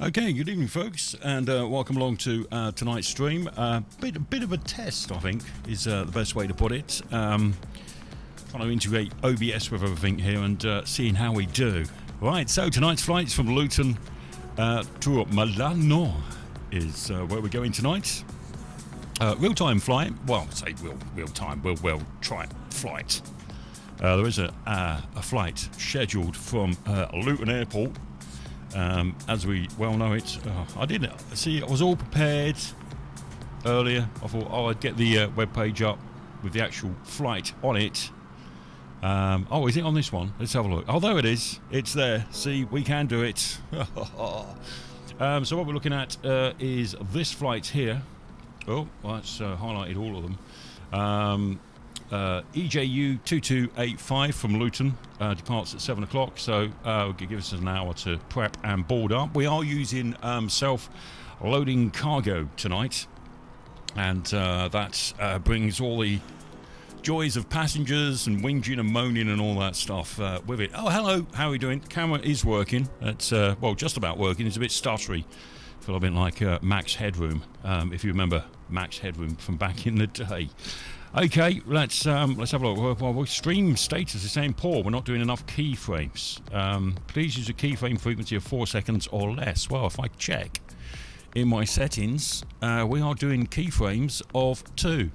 Okay, good evening, folks, and welcome along to tonight's stream. Bit of a test, I think, is the best way to put it. Trying to integrate OBS with everything here and seeing how we do. Right, so tonight's flights from Luton to Milan is where we're going tonight. Real-time flight. Well, I say real-time. We'll try flight. There is a flight scheduled from Luton Airport. As we well know it, I didn't see. I was all prepared earlier. I thought, I'd get the web page up with the actual flight on it. Oh, is it on this one? Let's have a look. Oh, there it is. It's there. See, we can do it. So what we're looking at is this flight here. Oh, well, that's highlighted all of them. EJU-2285 from Luton departs at 7 o'clock, so it'll give us an hour to prep and board up. We are using self-loading cargo tonight, and that brings all the joys of passengers and whinging and moaning and all that stuff with it. Oh, hello, how are we doing? Camera is working. It's well, just about working. It's a bit stuttery. I feel a bit like Max Headroom, if you remember Max Headroom from back in the day. Okay, let's have a look. Well, stream status is saying poor. We're not doing enough keyframes. Please use a keyframe frequency of 4 seconds or less. Well, if I check in my settings, we are doing keyframes of 2.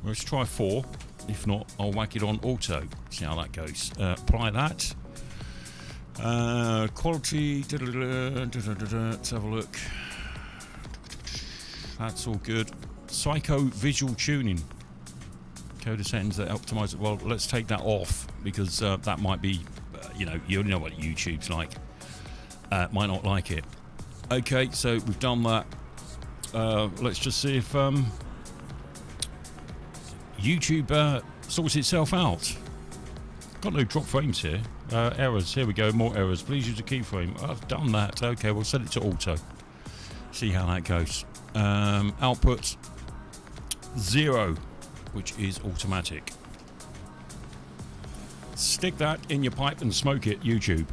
Let's try 4. If not, I'll whack it on auto. See how that goes. Apply that. Quality. Let's have a look. That's all good. Psycho visual tuning. Coder settings that optimize it. Well, let's take that off because that might be, you only know what YouTube's like. Might not like it. Okay, so we've done that. Let's just see if YouTube sorts itself out. Got no drop frames here. Errors. Here we go. More errors. Please use a keyframe. I've done that. Okay, we'll set it to auto. See how that goes. Output 0, which is automatic. Stick that in your pipe and smoke it, YouTube.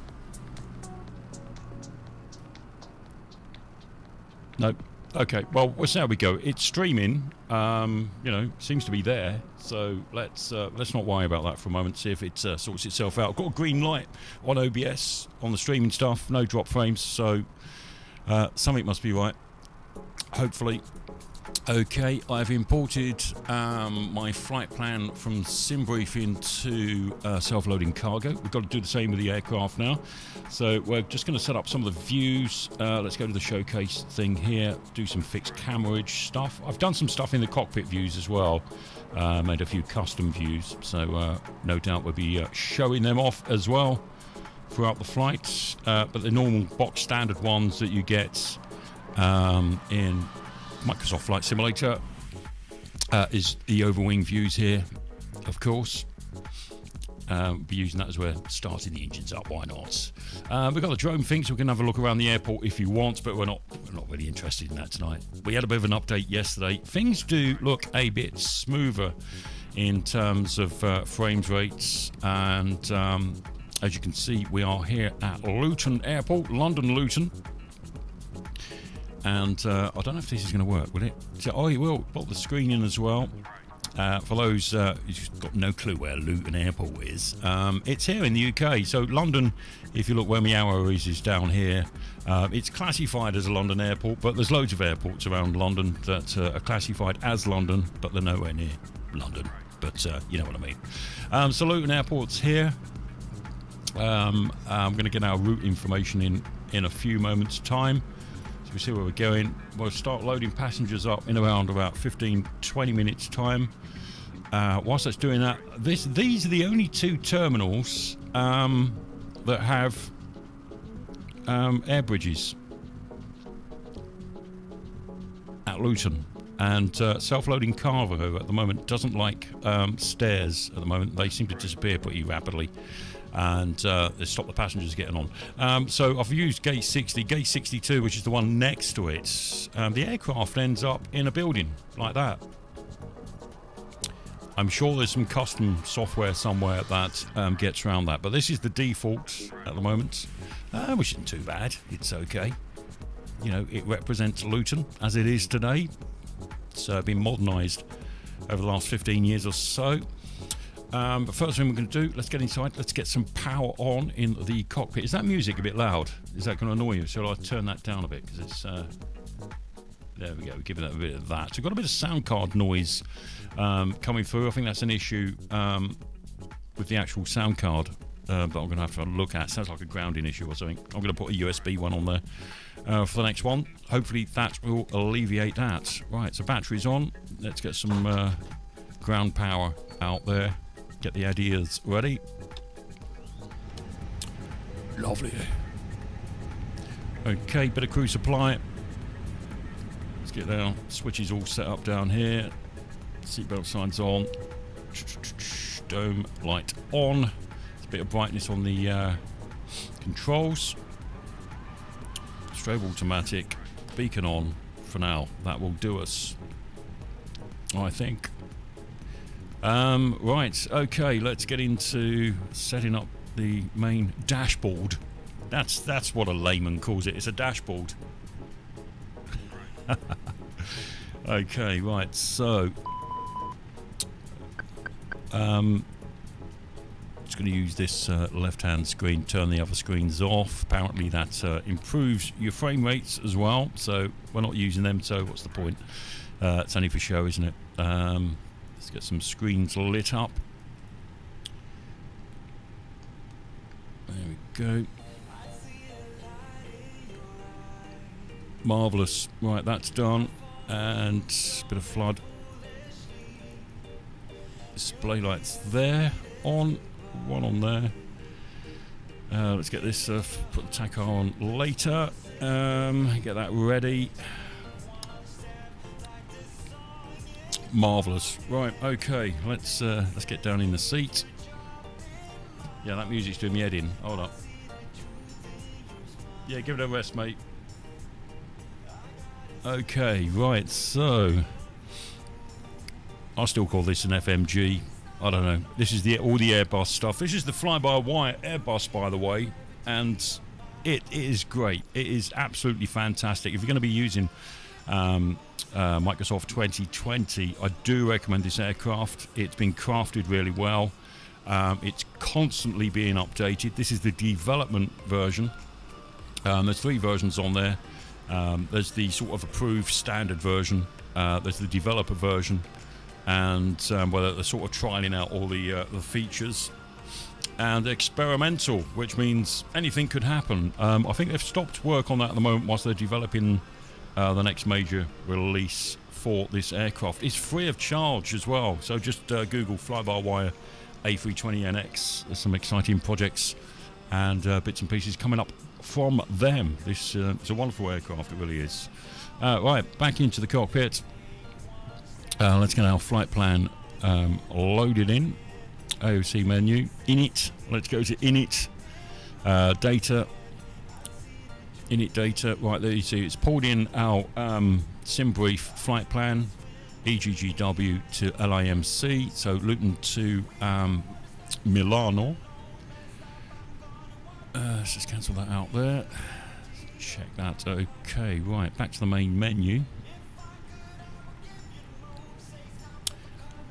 Nope. Okay, well, we'll see how we go. It's streaming, seems to be there. So let's not worry about that for a moment. See if it sorts itself out. Got a green light on OBS on the streaming stuff. No drop frames, so something must be right. Hopefully. Okay, I've imported my flight plan from SimBrief into self-loading cargo. We've got to do the same with the aircraft now. So we're just going to set up some of the views. Let's go to the showcase thing here, do some fixed cameraage stuff. I've done some stuff in the cockpit views as well. Made a few custom views, so no doubt we'll be showing them off as well throughout the flight. But the normal box standard ones that you get in Microsoft Flight Simulator is the overwing views here, of course. We'll be using that as we're starting the engines up. Why not? We've got the drone thing, so we can have a look around the airport if you want, but we're not really interested in that tonight. We had a bit of an update yesterday. Things do look a bit smoother in terms of frames rates, and as you can see, we are here at Luton Airport, London Luton. And I don't know if this is going to work, will it? So, oh, it will. Put the screen in as well. For those who've got no clue where Luton Airport is, it's here in the UK. So London, if you look where my arrow is down here. It's classified as a London airport, but there's loads of airports around London that are classified as London, but they're nowhere near London. But you know what I mean. So Luton Airport's here. I'm going to get our route information in a few moments' time. So we see where we're going. We'll start loading passengers up in around about 15-20 minutes time. Whilst that's doing that, these are the only 2 terminals that have air bridges at Luton. And self-loading cargo at the moment doesn't like stairs at the moment. They seem to disappear pretty rapidly. And they stop the passengers getting on. So I've used gate 60, gate 62, which is the one next to it. The aircraft ends up in a building like that. I'm sure there's some custom software somewhere that gets around that, but this is the default at the moment, which isn't too bad. It's okay. You know, it represents Luton as it is today. It's been modernised over the last 15 years or so. But first thing we're going to do, let's get inside. Let's get some power on in the cockpit. Is that music a bit loud? Is that going to annoy you? Shall I turn that down a bit? Because it's... there we go, we're giving it a bit of that. So we've got a bit of sound card noise coming through. I think that's an issue with the actual sound card that I'm going to have to look at. Sounds like a grounding issue or something. I'm going to put a USB one on there for the next one. Hopefully that will alleviate that. Right, so battery's on. Let's get some ground power out there. Get the ideas ready. Lovely. Okay, bit of crew supply. Let's get down. Switches all set up down here. Seatbelt signs on. Dome light on. There's a bit of brightness on the controls. Strobe automatic. Beacon on for now. That will do us, I think. Right, okay, let's get into setting up the main dashboard. That's what a layman calls it. It's a dashboard. Okay, right, so just going to use this left-hand screen, turn the other screens off. Apparently that improves your frame rates as well, so we're not using them, so what's the point? It's only for show, isn't it? Let's get some screens lit up. There we go. Marvellous. Right, that's done. And a bit of flood. Display lights there. On. One on there. Let's get this, put the tacho on later. Get that ready. Marvellous. Right, okay, let's get down in the seat. Yeah, that music's doing me head in. Hold up. Yeah, give it a rest, mate. Okay, right, so I still call this an FMG. I don't know. This is all the Airbus stuff. This is the fly-by-wire Airbus, by the way, and it is great. It is absolutely fantastic. If you're going to be using Microsoft 2020, I do recommend this aircraft. It's been crafted really well. It's constantly being updated. This is the development version. There's 3 versions on there. There's the sort of approved standard version. There's the developer version, and where they're sort of trialing out all the features. And experimental, which means anything could happen. I think they've stopped work on that at the moment whilst they're developing the next major release for this aircraft. It's free of charge as well, so just Google fly-by-wire A320NX. There's some exciting projects and bits and pieces coming up from them. This is a wonderful aircraft, it really is. Right, back into the cockpit. Let's get our flight plan loaded in. AOC menu, init. Let's go to init. Data. Init data, right there you see it's pulled in our sim brief flight plan, EGGW to LIMC, so Luton to Milano. Let's just cancel that out there. Check that. Okay, right, back to the main menu.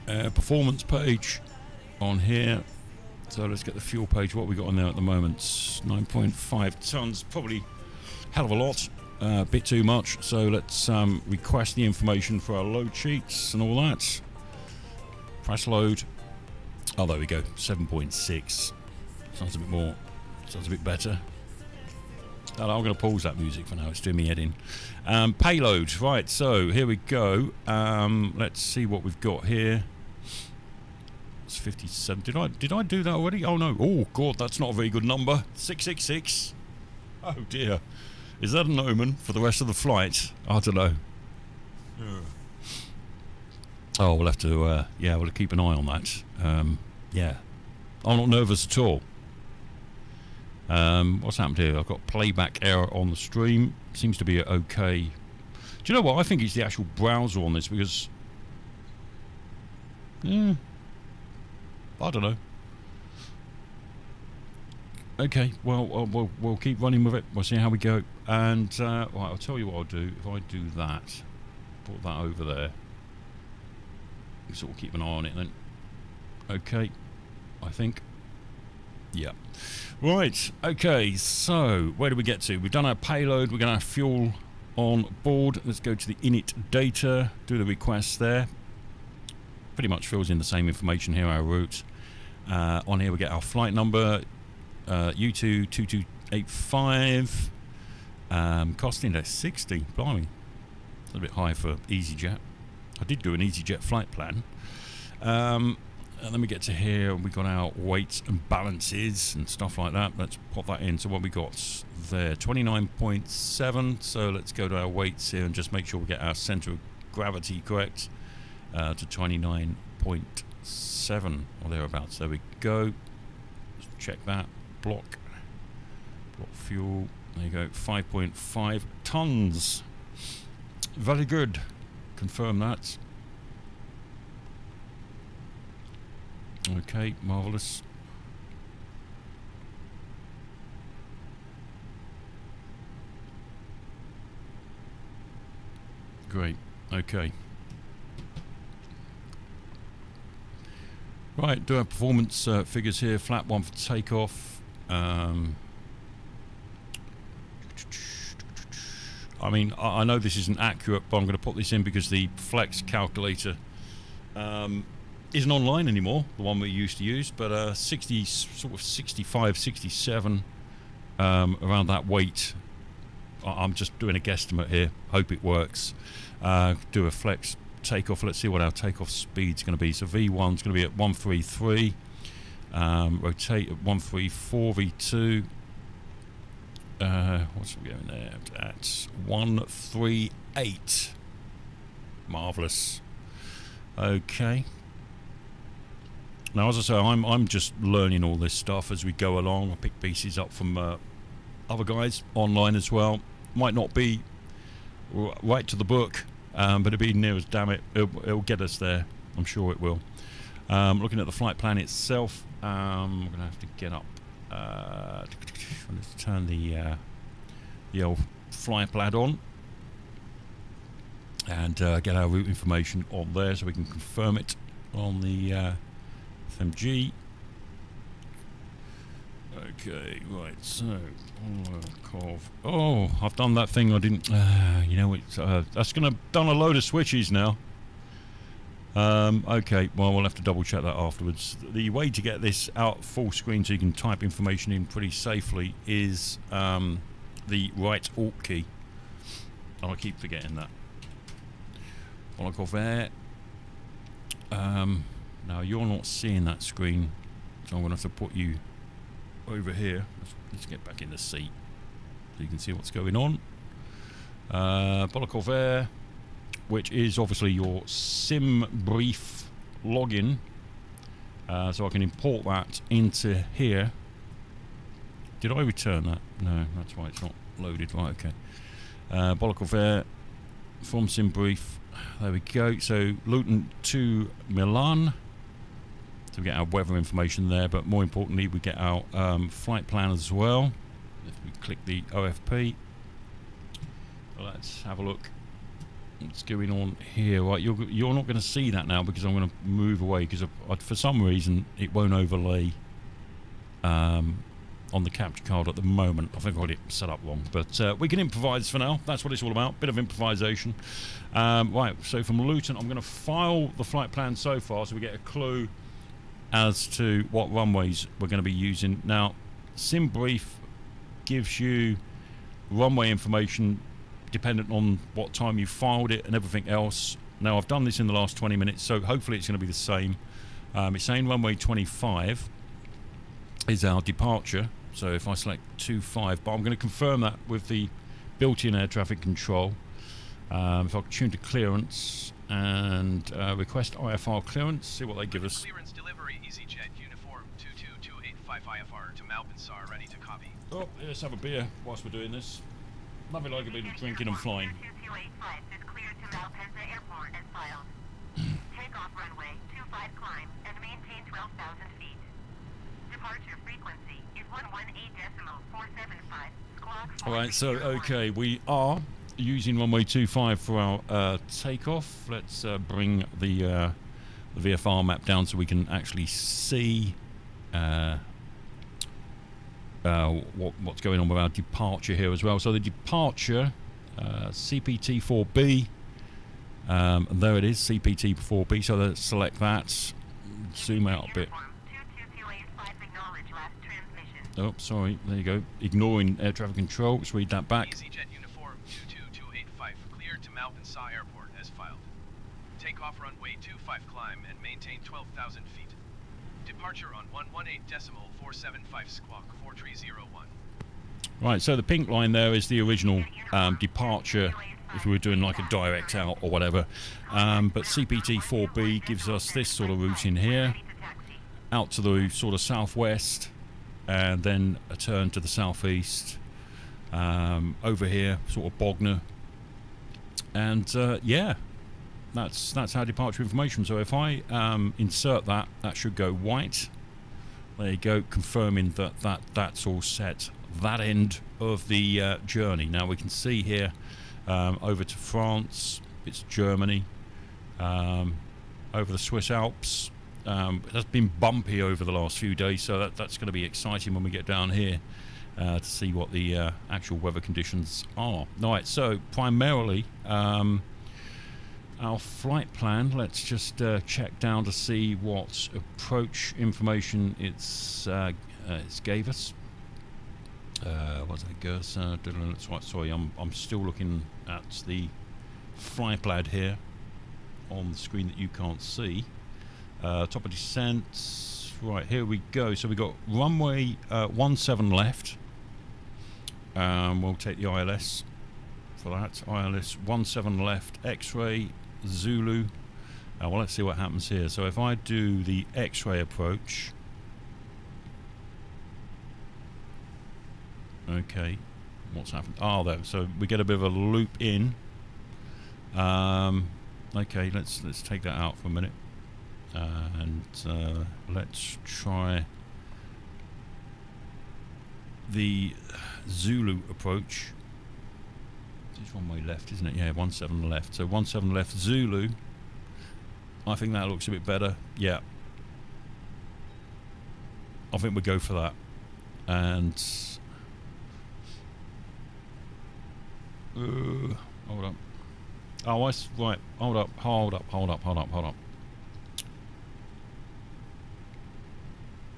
Performance page on here. So let's get the fuel page. What we got on there at the moment? 9.5 tons, probably hell of a lot, a bit too much. So let's request the information for our load sheets and all that. Press load. Oh, there we go. 7.6. Sounds a bit more. Sounds a bit better. I'm going to pause that music for now. It's doing me head in. Payload. Right. So here we go. Let's see what we've got here. It's 57. Did I do that already? Oh no. Oh god, that's not a very good number. 666. Oh dear. Is that an omen for the rest of the flight? I don't know. Oh, we'll have to. Yeah, we'll keep an eye on that. Yeah, I'm not nervous at all. What's happened here? I've got playback error on the stream. Seems to be okay. Do you know what? I think it's the actual browser on this because. Yeah, I don't know. Okay, well, we'll keep running with it. We'll see how we go. And right, I'll tell you what I'll do. If I do that, put that over there. Sort of keep an eye on it then. Okay, I think. Yeah. Right. Okay. So where do we get to? We've done our payload. We're going to have fuel on board. Let's go to the init data. Do the request there. Pretty much fills in the same information here. Our route. On here we get our flight number. U22285. Cost index 60. Blimey. It's a bit high for EasyJet. I did do an EasyJet flight plan. And then we get to here, we got our weights and balances and stuff like that. Let's pop that in. So what we got there, 29.7. So let's go to our weights here and just make sure we get our center of gravity correct to 29.7 or thereabouts. There we go. Let's check that. Block fuel. There you go. 5.5 tons. Very good. Confirm that. Okay, marvellous. Great, okay. Right, do our performance figures here. Flat 1 for takeoff. I mean, I know this isn't accurate, but I'm going to put this in because the flex calculator isn't online anymore, the one we used to use, but 60, sort of 65, 67, around that weight. I'm just doing a guesstimate here, hope it works. Do a flex takeoff, let's see what our takeoff speed's going to be. So V1's going to be at 133, rotate at 134, V2, what's we going there, at 138, marvellous. Okay. Now, as I say, I'm just learning all this stuff as we go along. I pick pieces up from other guys online as well. Might not be right to the book, but it'll be near as damn it. It'll get us there. I'm sure it will. Looking at the flight plan itself, we're going to have to get up. Let's turn the old flight plan on and get our route information on there so we can confirm it on the FMG. Okay, right, so oh, I've done that thing I didn't you know, it's that's gonna done a load of switches now. Okay, well, we'll have to double check that afterwards. The way to get this out full screen so you can type information in pretty safely is the right Alt key. Oh, I keep forgetting that. Lock off there. Now you're not seeing that screen, so I'm going to have to put you over here. Let's get back in the seat so you can see what's going on. Bolakov Air, which is obviously your sim brief login, so I can import that into here. Did I return that? No, that's why it's not loaded. Right, okay. Bolakov Air from sim brief. There we go. So Luton to Milan. So we get our weather information there, but more importantly, we get our flight plan as well. If we click the OFP, let's have a look. What's going on here? Right, you're not going to see that now because I'm going to move away because for some reason it won't overlay on the capture card at the moment. I think I got it set up wrong, but we can improvise for now. That's what it's all about, bit of improvisation. Right, so from Luton, I'm going to file the flight plan so far so we get a clue as to what runways we're going to be using. Now, SimBrief gives you runway information dependent on what time you filed it and everything else. Now, I've done this in the last 20 minutes, so hopefully it's going to be the same. It's saying runway 25 is our departure, so if I select 25, but I'm going to confirm that with the built-in air traffic control. If I tune to clearance and request IFR clearance, see what they give us. Clearance delivery, EasyJet uniform 22285 IFR to Malpinsar, ready to copy. Oh, let's have a beer whilst we're doing this. Nothing like a bit of drinking and flying. 2285 is cleared to Malpensa Airport and filed. Takeoff runway 25 climb and maintain 12,000 All right, so okay, we are using runway 25 for our takeoff. Let's bring the VFR map down so we can actually see what's going on with our departure here as well. So the departure, CPT-4B, and there it is, CPT-4B. So let's select that, zoom out a bit. Oh, sorry, there you go. Ignoring air traffic control, let's read that back. EasyJet uniform 22285, cleared to Malpensa Airport as filed. Takeoff runway 25 climb and maintain 12,000 feet. Departure on 118.475 squawk 4301. Right, so the pink line there is the original departure if we were doing like a direct out or whatever. But CPT-4B gives us this sort of route in here, out to the sort of southwest, and then a turn to the southeast, over here, sort of Bognor. And yeah, that's our departure information. So if I insert that, that should go white. There you go, confirming that's all set. That end of the journey. Now we can see here over to France, it's Germany, over the Swiss Alps. It has been bumpy over the last few days, so that's going to be exciting when we get down here to see what the actual weather conditions are. Right, so primarily our flight plan, let's just check down to see what approach information it's gave us. What's that, Gus? That's right, sorry, I'm still looking at the flight plan here on the screen that you can't see. Top of descent, right, here we go. So we got runway 17 left. We'll take the ILS for that. ILS 17 left, X-ray, Zulu. Well, let's see what happens here. So if I do the X-ray approach, okay, what's happened? Oh, there. So we get a bit of a loop in. Okay, let's take that out for a minute. And let's try the Zulu approach. It's one way left, isn't it? Yeah, 17 left. So 17 left Zulu. I think that looks a bit better. Yeah, I think we'll go for that. And hold up. Oh, right. Hold up.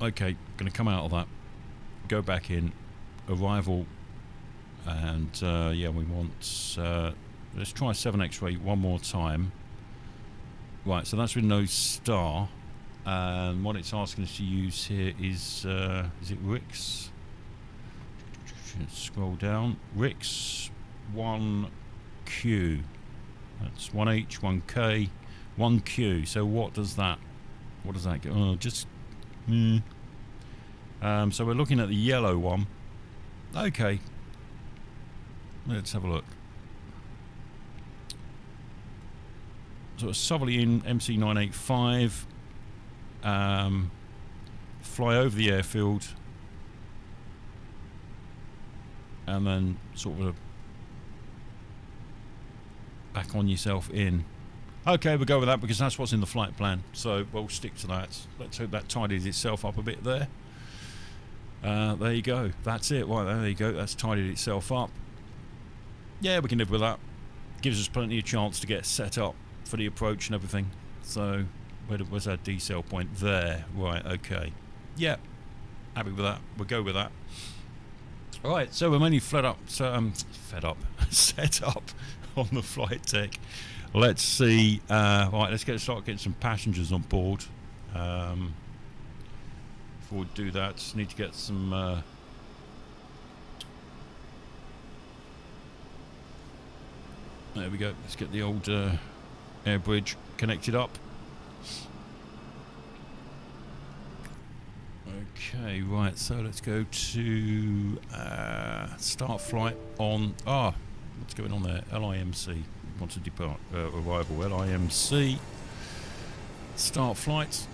Okay, going to come out of that, go back in, arrival, and yeah, we want, let's try 7 X-ray one more time. Right, so that's with no star, and what it's asking us to use here is it RIX? Scroll down, RIX 1Q, that's 1H, 1K, 1Q, so what does that get? Oh, just... so we're looking at the yellow one. Okay, let's have a look. So a southerly in MC985, fly over the airfield, and then sort of back on yourself in. Okay, we'll go with that because that's what's in the flight plan, so we'll stick to that. Let's hope that tidies itself up a bit there. There you go, that's it. Right, there you go, that's tidied itself up. Yeah, we can live with that. Gives us plenty of chance to get set up for the approach and everything. So, where's our decel point? There, right, okay. Yeah, happy with that, we'll go with that. Alright, so we're mainly set up on the flight deck. Let's see. Right, let's start getting some passengers on board. Before we do that, need to get some. There we go. Let's get the old air bridge connected up. Okay, right. So let's go to start flight on. What's going on there? LIMC. Want to depart arrival LIMC. Start flight.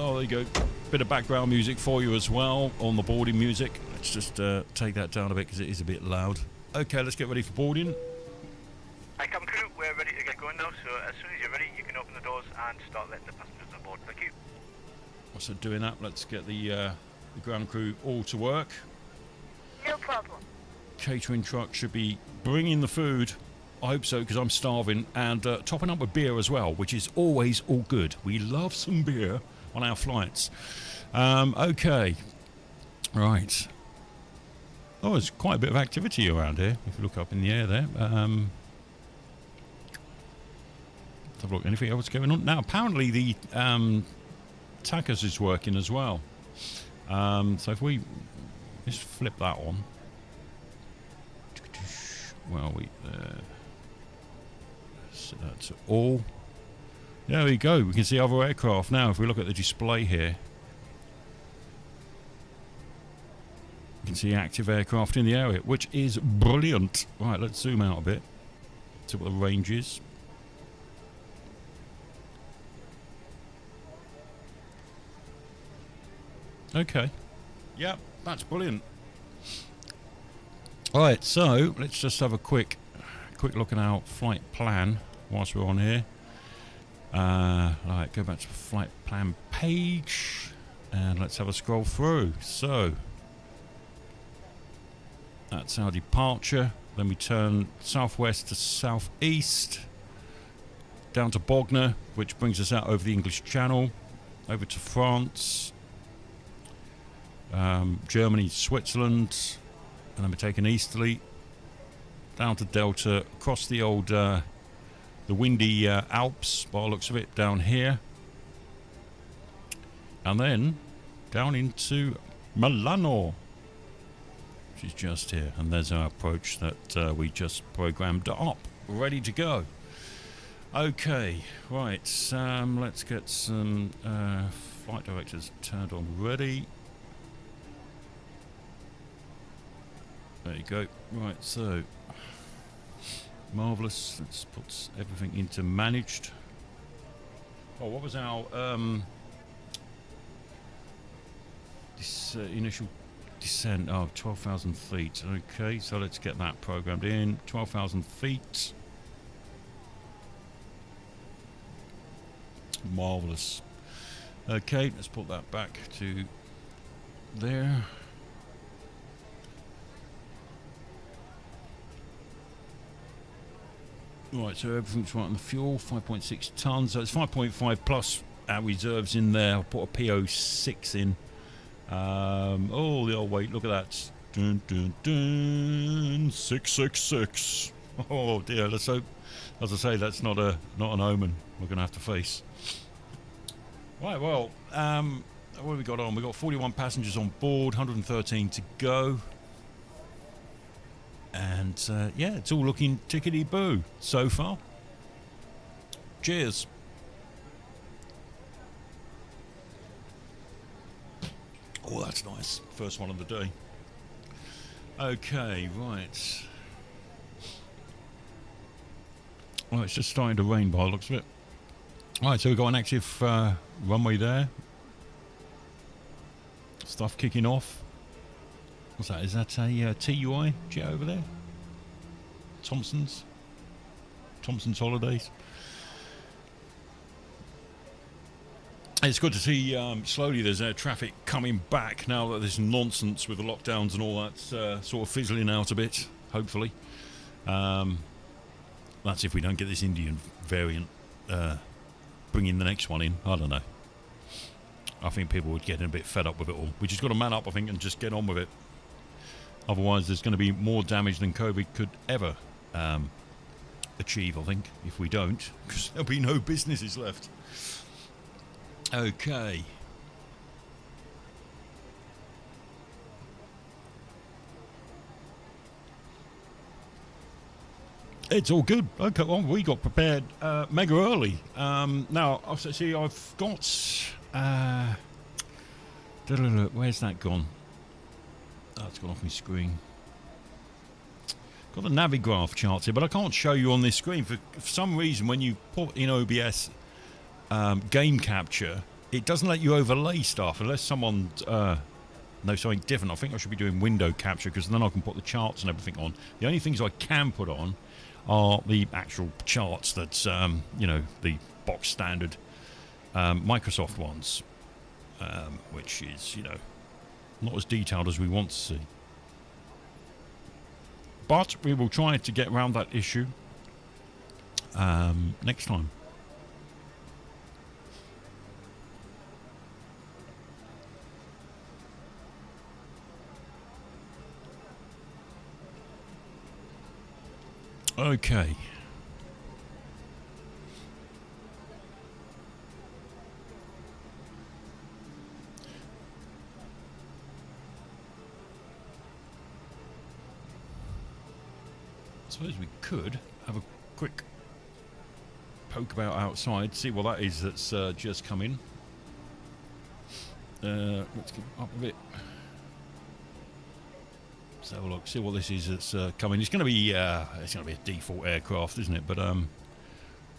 Oh, there you go. Bit of background music for you as well on the boarding music. Let's just take that down a bit because it is a bit loud. Okay, let's get ready for boarding. Hi, cabin crew. We're ready to get going now, so as soon as you're ready, you can open the doors and start letting the passengers on board. Thank you. So doing that, let's get the ground crew all to work. No problem. Catering truck should be bringing the food. I hope so, because I'm starving, and topping up with beer as well, which is always all good. We love some beer on our flights. Okay, right. Oh, there's quite a bit of activity around here. If you look up in the air there, let's have a look. Anything else going on? Now, apparently the tachus is working as well. So if we just flip that on. Well, we set that to all. There we go. We can see other aircraft now. If we look at the display here, you can see active aircraft in the area, which is brilliant. Right, let's zoom out a bit. See what the range is. Okay. Yep, that's brilliant. Alright, so let's just have a quick look at our flight plan whilst we're on here. Right, go back to the flight plan page and let's have a scroll through. So that's our departure. Then we turn southwest to southeast, down to Bognor, which brings us out over the English Channel, over to France, Germany, Switzerland, and then we're taking easterly down to Delta, across the old, the windy Alps, by the looks of it, down here, and then down into Milano, which is just here. And there's our approach that we just programmed up, ready to go. Okay, right. Let's get some flight directors turned on, ready. There you go. Right, so marvellous. Let's put everything into managed. Oh, what was our this initial descent? Oh, 12,000 feet. Okay, so let's get that programmed in. 12,000 feet. Marvellous. Okay, let's put that back to there. Right, so everything's right on the fuel, 5.6 tonnes, so it's 5.5 plus our reserves in there. I'll put a PO6 in. Oh, the old weight, look at that. Dun, dun, dun, 666. Oh dear, let's hope, as I say, that's not an omen we're going to have to face. Right, well, what have we got on? We've got 41 passengers on board, 113 to go. And yeah, it's all looking tickety-boo so far. Cheers. Oh, that's nice. First one of the day. Okay, right. Well, it's just starting to rain by the looks of it. Right, so we've got an active runway there. Stuff kicking off. What's that? Is that a TUI jet over there? Thompson's Holidays. It's good to see slowly there's air traffic coming back now that this nonsense with the lockdowns and all that's sort of fizzling out a bit, hopefully. That's if we don't get this Indian variant bringing the next one in. I don't know. I think people would get a bit fed up with it all. We just got to man up, I think, and just get on with it. Otherwise, there's going to be more damage than COVID could ever achieve, I think, if we don't, because there'll be no businesses left. Okay. It's all good. Okay, well, we got prepared mega early. Now, see, I've got... where's that gone? Oh, it's gone off my screen. Got the Navigraph charts here, but I can't show you on this screen. For some reason, when you put in OBS game capture, it doesn't let you overlay stuff unless someone knows something different. I think I should be doing window capture because then I can put the charts and everything on. The only things I can put on are the actual charts that, you know, the box standard Microsoft ones, which is, you know, not as detailed as we want to see. But we will try to get around that issue next time. Okay. I suppose we could have a quick poke about outside, see what that is that's just come in. Let's get up a bit. Let's have a look, see what this is that's coming. It's going to be a default aircraft, isn't it? But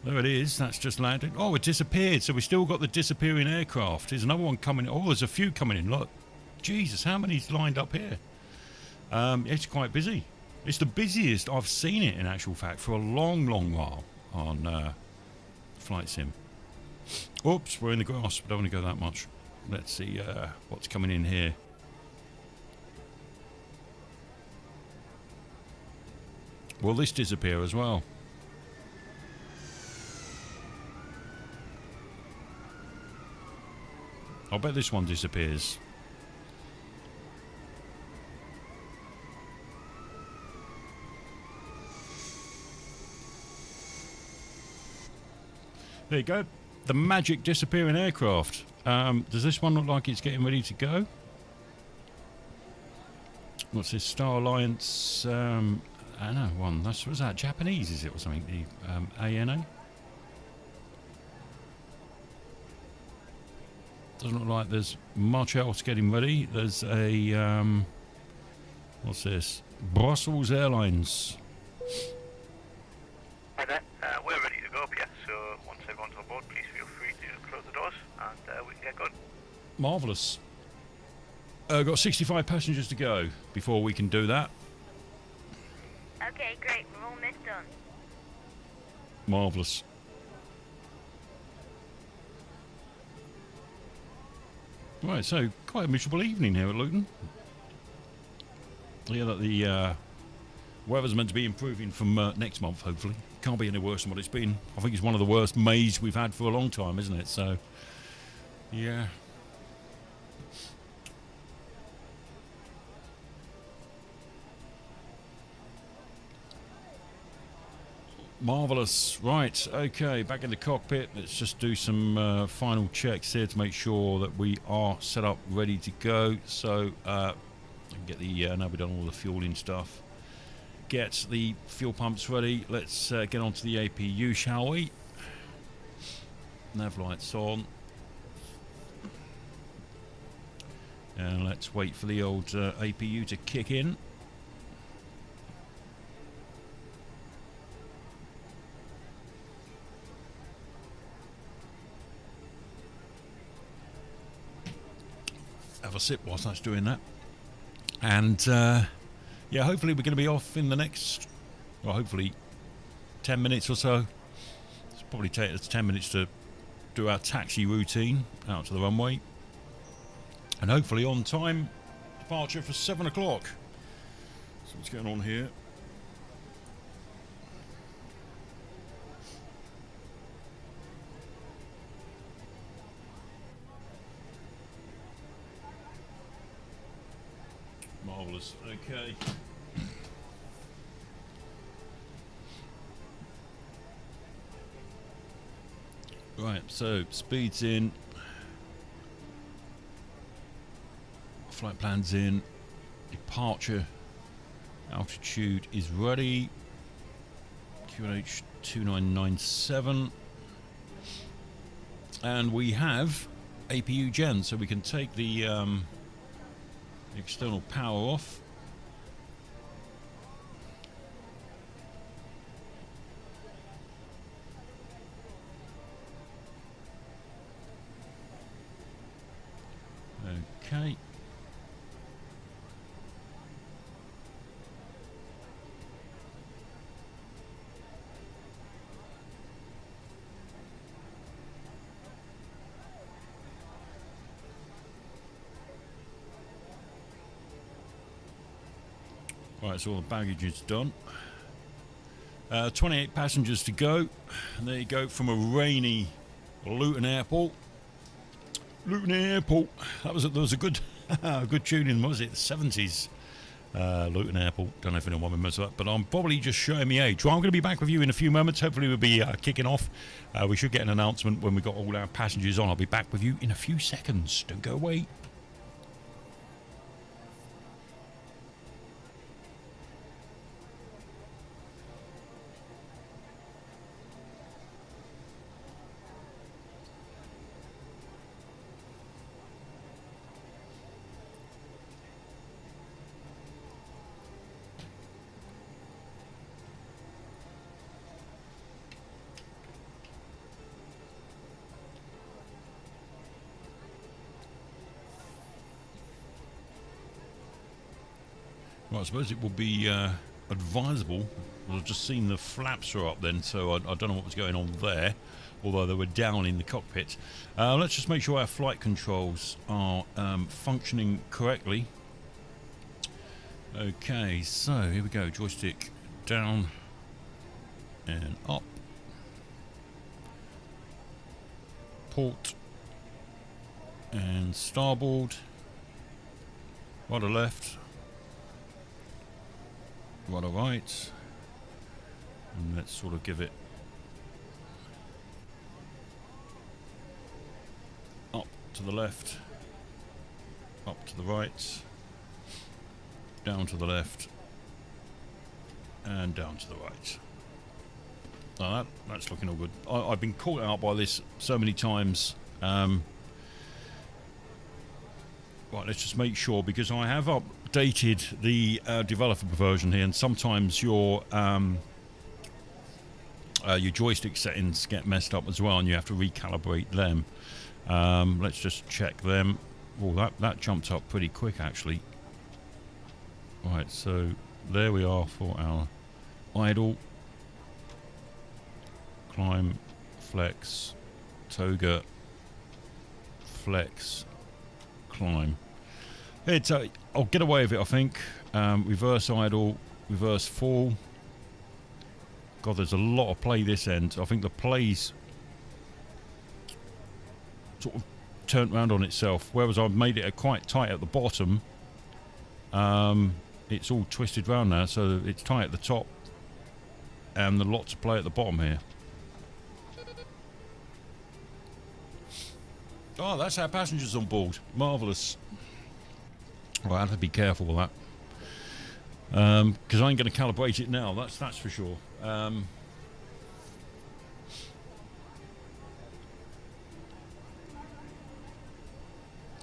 there it is. That's just landed. Oh, it disappeared. So we still got the disappearing aircraft. There's another one coming. Oh, there's a few coming in. Look, Jesus, how many's lined up here? It's quite busy. It's the busiest I've seen it, in actual fact, for a long, long while on Flight Sim. Oops, we're in the grass. We don't want to go that much. Let's see what's coming in here. Will this disappear as well? I'll bet this one disappears. There you go. The magic disappearing aircraft. Does this one look like it's getting ready to go? What's this? Star Alliance... I know one. Was that Japanese, is it, or something? The ANA? Doesn't look like there's much else getting ready. There's a... what's this? Brussels Airlines. Hi there. We're ready to go up here, so once everyone's on board, please feel free to close the doors and we can get going. Marvellous. Got 65 passengers to go before we can do that. Okay, great. We're almost done. Marvellous. Right, so quite a miserable evening here at Luton. Yeah, that the weather's meant to be improving from next month, hopefully. Can't be any worse than what it's been. I think it's one of the worst Mays we've had for a long time, isn't it? So, yeah. Marvellous. Right, okay, back in the cockpit. Let's just do some final checks here to make sure that we are set up, ready to go. So, I can get the, now we've done all the fueling stuff. Get the fuel pumps ready. Let's get onto the APU, shall we? Nav lights on. And let's wait for the old APU to kick in. Have a sip whilst that's doing that. And yeah, hopefully we're going to be off in the next, well, hopefully 10 minutes or so. It's probably take us 10 minutes to do our taxi routine out to the runway. And hopefully on time departure for 7 o'clock. So what's going on here? Marvellous. Okay. Right, so speed's in. Flight plan's in. Departure altitude is ready. QNH 2997. And we have APU gen, so we can take the external power off. Right, so all the baggage is done. 28 passengers to go. And there you go, from a rainy Luton Airport. Luton Airport. There was a good good tune in, what was it, the 70s? Luton Airport. Don't know if anyone remembers that, but I'm probably just showing my age. Well, I'm going to be back with you in a few moments. Hopefully we'll be kicking off. We should get an announcement when we've got all our passengers on. I'll be back with you in a few seconds. Don't go away. Well, I suppose it will be advisable. I've just seen the flaps are up then, so I don't know what was going on there, although they were down in the cockpit. Let's just make sure our flight controls are functioning correctly. Okay, so here we go. Joystick down and up. Port and starboard. Right or left. Right or right, and let's sort of give it up to the left, up to the right, down to the left, and down to the right. Oh, that's looking all good. I've been caught out by this so many times. Right, let's just make sure, because I have updated the developer version here, and sometimes your joystick settings get messed up as well, and you have to recalibrate them. Let's just check them. Oh, that jumped up pretty quick, actually. Right, so there we are for our idle, climb, flex, toga, flex, climb. It's I'll get away with it, I think. Reverse idle, reverse fall. God, there's a lot of play this end. I think the play's sort of turned around on itself, whereas I've made it quite tight at the bottom. It's all twisted round now, so it's tight at the top and there's lots of play at the bottom here. Oh, that's our passengers on board. Marvellous. Well, I have to be careful with that, because I ain't going to calibrate it now, that's for sure. Right,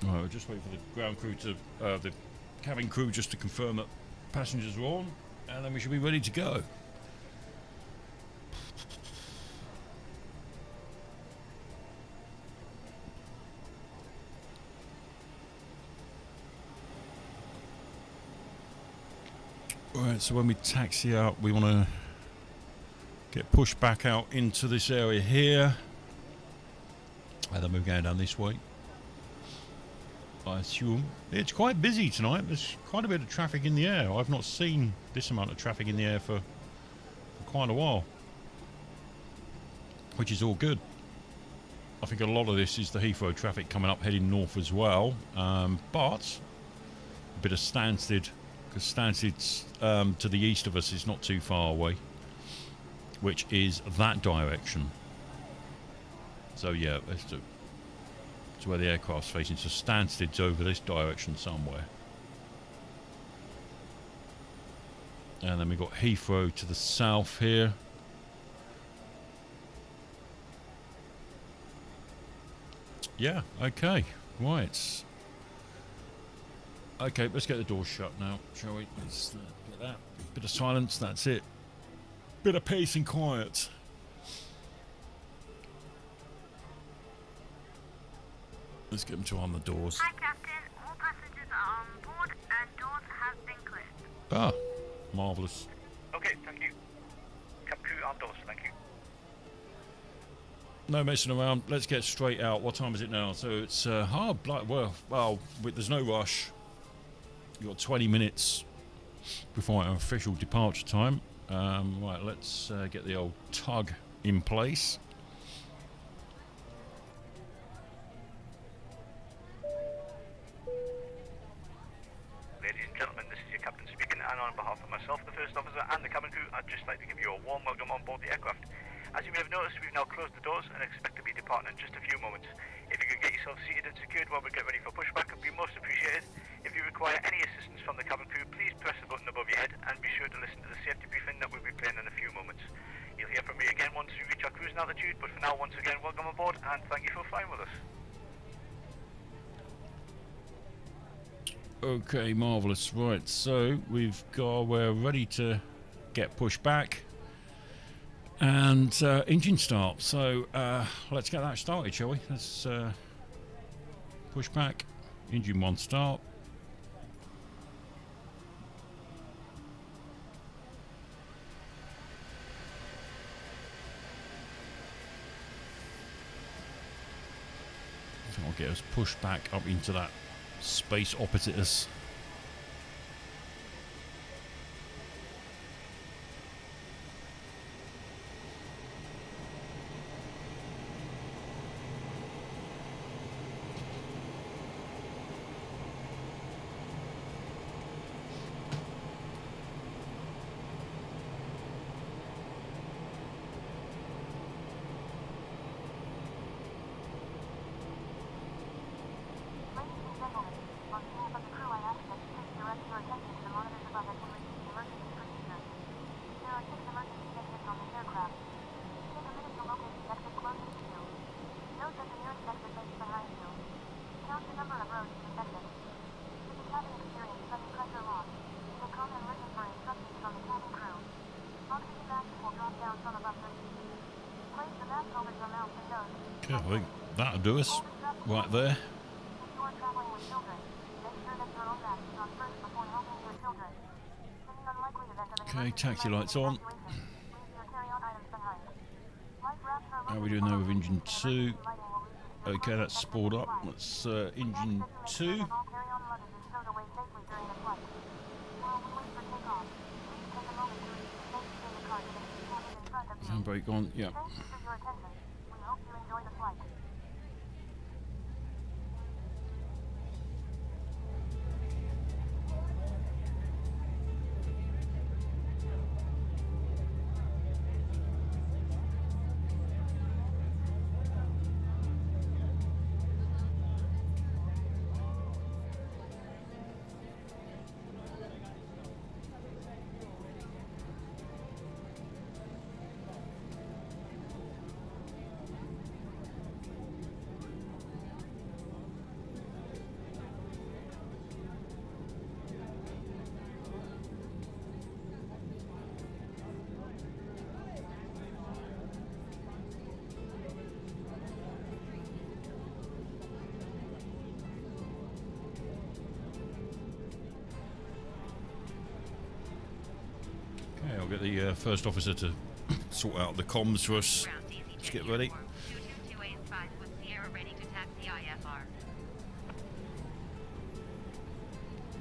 we'll just wait for the ground crew to, the cabin crew just to confirm that passengers are on, and then we should be ready to go. Right, so when we taxi out, we want to get pushed back out into this area here, and then we're going down this way. I assume it's quite busy tonight. There's quite a bit of traffic in the air. I've not seen this amount of traffic in the air for quite a while, which is all good. I think a lot of this is the Heathrow traffic coming up heading north as well, but a bit of Stansted, because Stansted's to the east of us is not too far away, which is that direction. So yeah, let's do. It's where the aircraft's facing. So Stansted's over this direction somewhere. And then we've got Heathrow to the south here. Yeah, okay. Right. Okay, let's get the doors shut now, shall we? Let's get that. Bit of silence, that's it. Bit of peace and quiet. Let's get them to arm the doors. Hi, Captain. All passengers are on board and doors have been cleared. Ah, marvellous. Okay, thank you. Cabin crew on doors, thank you. No messing around. Let's get straight out. What time is it now? So it's hard. Well, there's no rush. You've got 20 minutes before our official departure time. Right, let's get the old tug in place. Ladies and gentlemen, this is your captain speaking, and on behalf of myself, the first officer, and the cabin crew, I'd just like to give you a warm welcome on board the aircraft. As you may have noticed, we've now closed the doors and expect to be departing in just a few moments. If you could get yourself seated and secured while we get ready for pushback, it would be most appreciated. If you require any assistance from the cabin crew, please press the button above your head and be sure to listen to the safety briefing that we'll be playing in a few moments. You'll hear from me again once we reach our cruising altitude, but for now, once again, welcome aboard and thank you for flying with us. Okay, marvellous. Right, so we're ready to get pushed back and engine start. So let's get that started, shall we? Let's push back, engine 1 start. I'll get us pushed back up into that space opposite us. Okay, I think that'll do us right there. Okay, taxi lights on. How are we doing now with engine 2? Okay, that's spooled up. That's engine 2. Handbrake on, yeah. Okay, I'll get the first officer to sort out the comms for us. Let's get ready.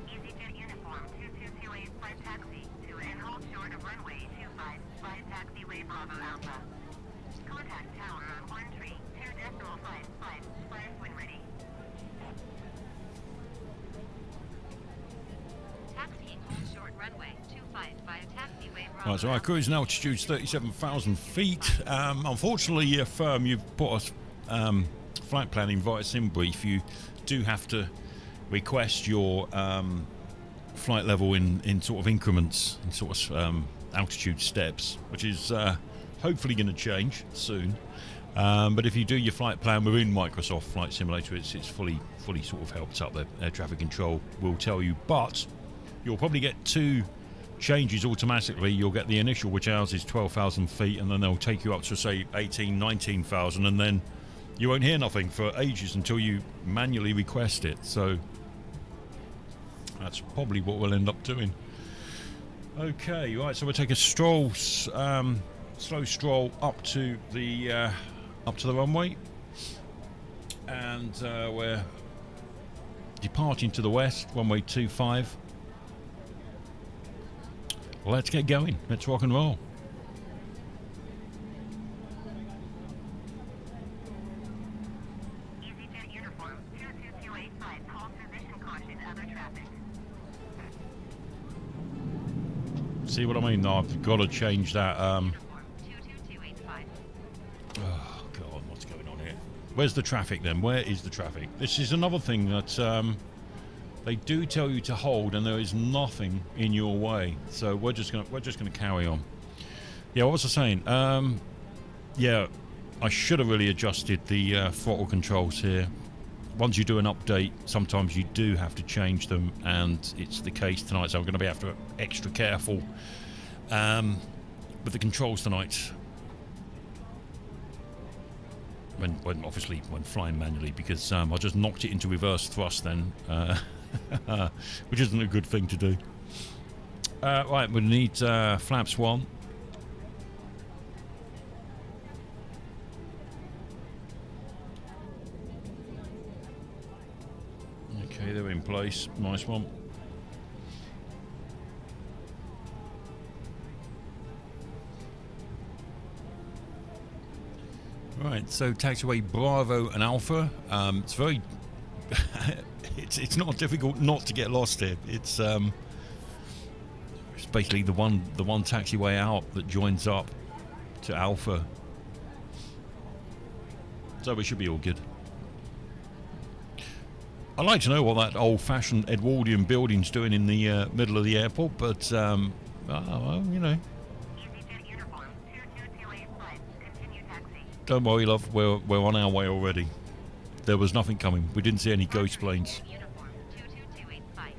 EasyJet uniform 2228 flight taxi to and hold short of runway 25 flight taxiway Bravo Alpha. Contact tower on 132.55 when ready. Taxiing hold short runway 25 via taxiway Bravo. Right, so our cruising altitude is 37,000 feet. Unfortunately, if you've put a flight planning via SimBrief, you do have to request your flight level in sort of increments, in sort of altitude steps, which is hopefully going to change soon. But if you do your flight plan within Microsoft Flight Simulator, it's fully sort of helped up. The air traffic control will tell you, but you'll probably get 2 changes automatically. You'll get the initial, which ours is 12,000 feet, and then they'll take you up to say 18, 19,000, and then you won't hear nothing for ages until you manually request it. So that's probably what we'll end up doing. Okay, right, so we'll take a stroll, slow stroll up to the runway, and we're departing to the west, runway 25. let's get going. Let's rock and roll. EasyJet uniform 22285. Hold position, caution other traffic. See what I mean? No, I've got to change that. Uniform 22285. Oh, God, what's going on here? Where's the traffic then? Where is the traffic? This is another thing that they do tell you to hold, and there is nothing in your way. So we're just gonna carry on. Yeah, what was I saying? Yeah, I should have really adjusted the throttle controls here. Once you do an update, sometimes you do have to change them, and it's the case tonight. So I'm going to be extra careful with the controls tonight. When obviously when flying manually, because I just knocked it into reverse thrust then, which isn't a good thing to do. Right, we need flaps 1. Okay, they're in place. Nice one. Right, so taxiway Bravo and Alpha. It's very, it's not difficult not to get lost here. It's basically the one taxiway out that joins up to Alpha. So we should be all good. I'd like to know what that old-fashioned Edwardian building's doing in the middle of the airport, but well, you know. EasyJet uniform 22285. Continue taxi. Don't worry, love. We're on our way already. There was nothing coming. We didn't see any ghost planes. Uniform 22285.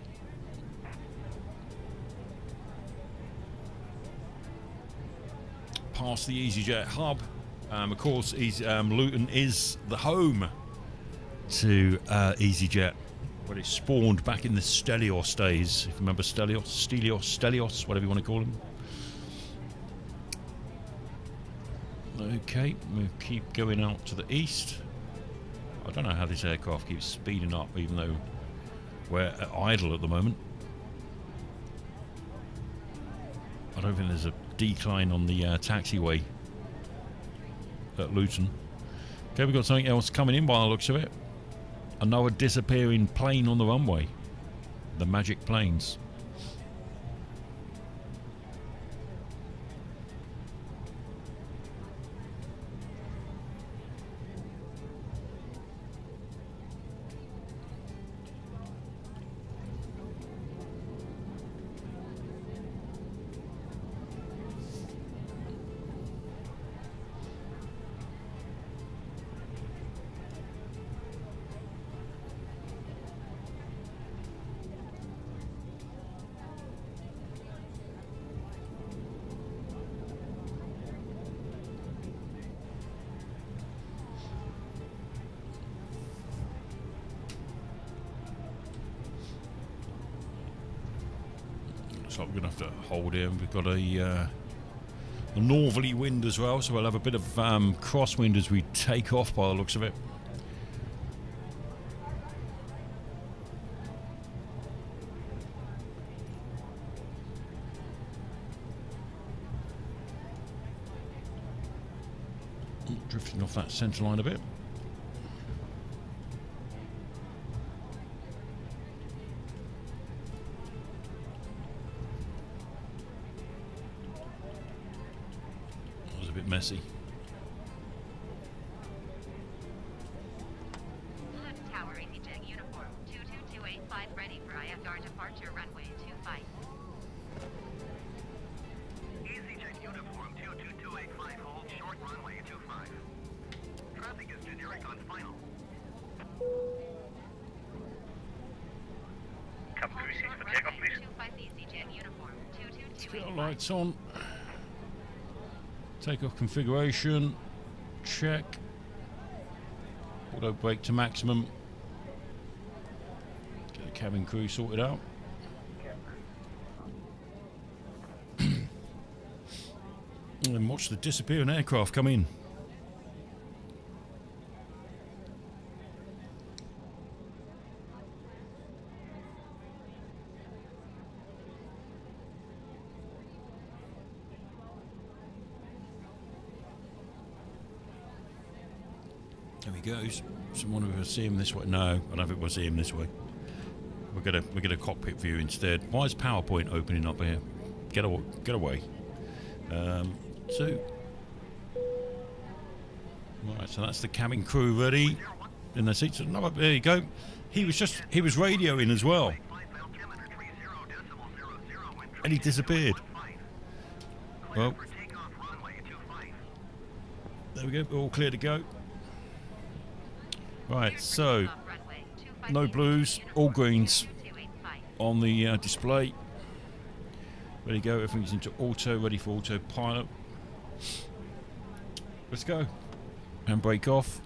Past the EasyJet hub. Of course, Luton is the home to EasyJet, where it spawned back in the Stelios days. If you remember Stelios, whatever you want to call them. Okay, we'll keep going out to the east. I don't know how this aircraft keeps speeding up, even though we're idle at the moment. I don't think there's a decline on the taxiway at Luton. Okay, we've got something else coming in by the looks of it. Another disappearing plane on the runway. The magic planes. Looks like we're going to have to hold here. We've got a northerly wind as well, so we'll have a bit of crosswind as we take off by the looks of it. Drifting off that centre line a bit. Messy. Luton Tower, EasyJet uniform 22285, ready for IFR departure, runway 25. EasyJet uniform 22285, hold short runway 25. Traffic is generic on final. Cabin crew seats for takeoff, please. 25 EasyJet uniform Let's get our 22285. lights on. Takeoff configuration. Check. Auto brake to maximum. Get the cabin crew sorted out. And watch the disappearing aircraft come in. he goes. Someone will see him this way. No, I don't think we'll see him this way. We'll get a cockpit view instead. Why is PowerPoint opening up here? Get away. 2. Right, so that's the cabin crew ready in their seats. No, there you go. He was radioing as well, and he disappeared. Well, there we go. We're all clear to go. Right, so no blues, all greens on the display. Ready to go. Everything's into auto, ready for autopilot. Let's go. And brake off.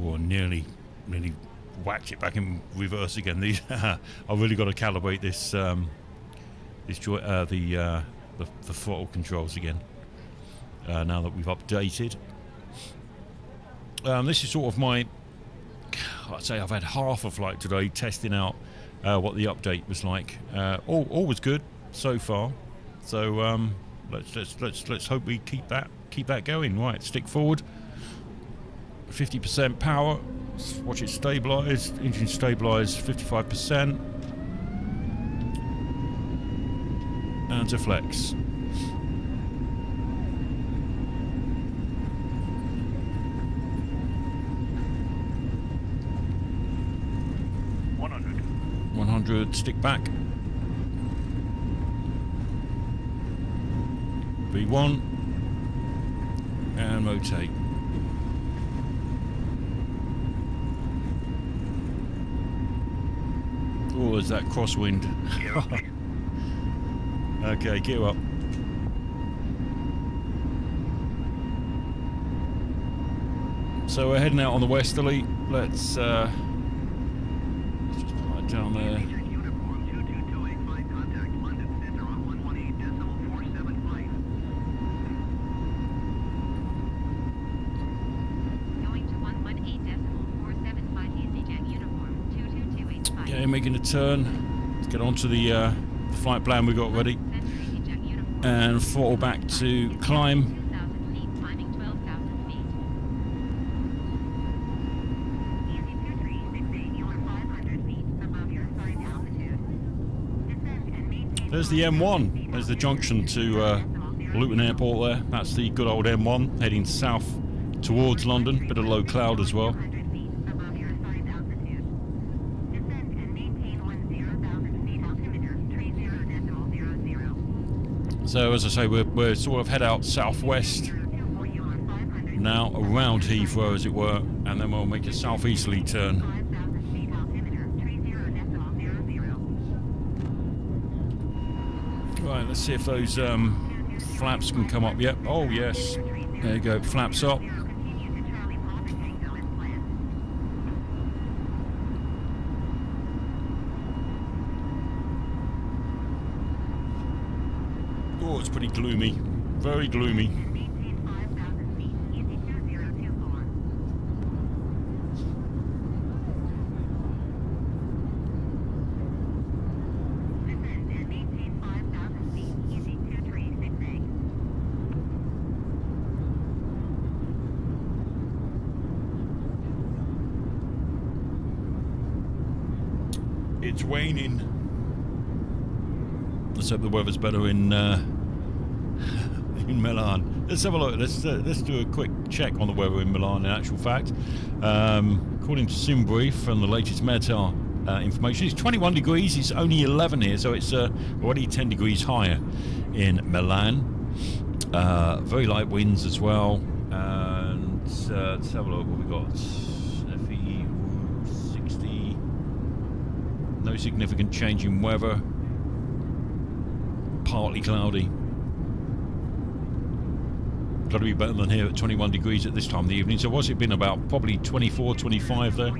Oh, nearly whacked it back in reverse again. These I've really got to calibrate this the throttle controls again. Now that we've updated. This is sort of my, I'd say I've had half a flight today testing out what the update was like. All was good so far. So let's hope we keep that going. Right, stick forward. 50% power. Watch it stabilise. Engine stabilise 55%. And to flex. Stick back. V1 and rotate. Oh, there's that crosswind. Okay, gear up. So we're heading out on the westerly. Let's just put that down there. Okay, making a turn. Let's get onto the flight plan we got ready. And throttle back to climb. There's the M1. There's the junction to Luton Airport there. That's the good old M1 heading south towards London. Bit of low cloud as well. So as I say, we're sort of head out southwest now, around Heathrow as it were, and then we'll make a southeasterly turn. Right, let's see if those flaps can come up. Yep. Oh yes. There you go. Flaps up. Oh, it's pretty gloomy. Very gloomy. It's waning. Let's hope the weather's better in Milan. Let's have a look. Let's do a quick check on the weather in Milan. In actual fact, according to Simbrief from the latest METAR information, it's 21 degrees. It's only 11 here, so it's already 10 degrees higher in Milan. Very light winds as well. And let's have a look what we got. FE60. No significant change in weather. Partly cloudy. Got to be better than here at 21 degrees at this time of the evening. So what's it been about? Probably 24, 25 there.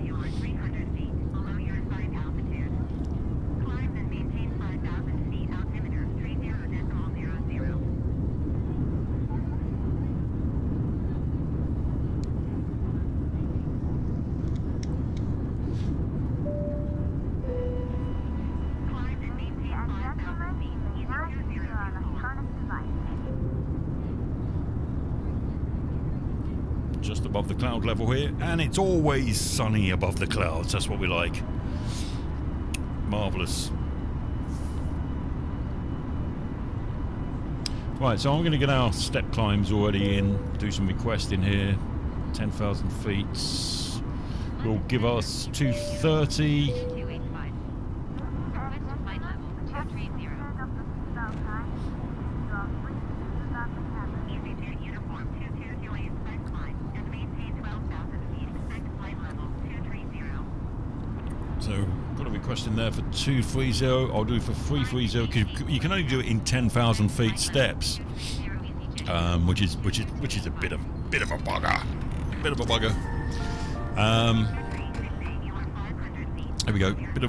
just above the cloud level here, and it's always sunny above the clouds. That's what we like. Marvellous. Right, so I'm going to get our step climbs already in, do some requesting here. 10,000 feet will give us 230. So, got a request in there for 230. I'll do for 330 because you can only do it in 10,000 feet steps, which is a bit of a bugger. There we go. Bit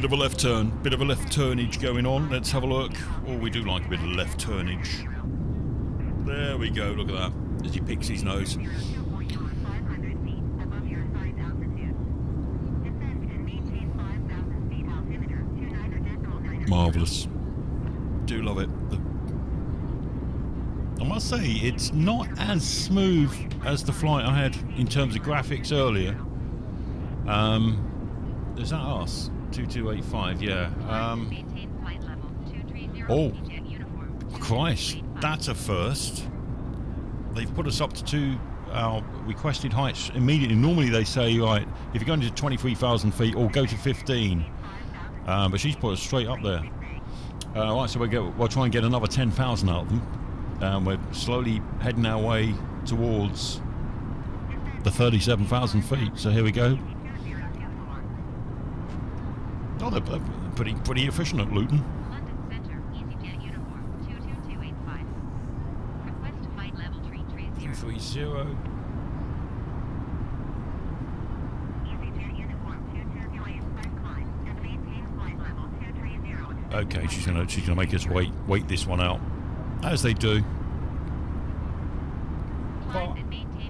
of a left turn. Bit of a left turnage going on. Let's have a look. Oh, we do like a bit of left turnage. There we go. Look at that. As he picks his nose. Marvellous. Do love it. I must say, it's not as smooth as the flight I had in terms of graphics earlier. Is that us? 2285, yeah. Oh, Christ, that's a first. They've put us up to our requested heights immediately. Normally they say, right, if you're going to 23,000 feet, or go to 15. But she's put us straight up there. Right, so we'll try and get another 10,000 out of them. We're slowly heading our way towards the 37,000 feet. So here we go. Oh, they're pretty efficient at Luton. London Center, EasyJet uniform 22285. Request flight level 330. 330. EasyJet uniform 22285 climb and maintain flight level 230. Okay, she's gonna make us wait this one out, as they do. But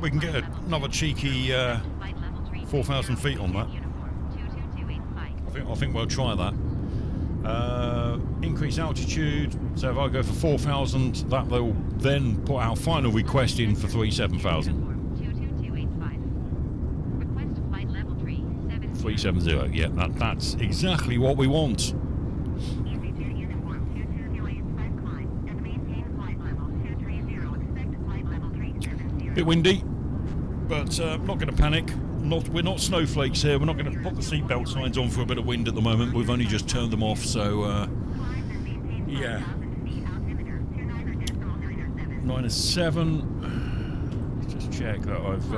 we can get another cheeky 4,000 feet on that. I think we'll try that. Increase altitude. So if I go for 4,000, that will then put our final request in for 37,000. 370. Yeah, that's exactly what we want. Bit windy, but not going to panic. We're not snowflakes here. We're not going to put the seatbelt signs on for a bit of wind at the moment. We've only just turned them off, so yeah. -7. Let's just check that I've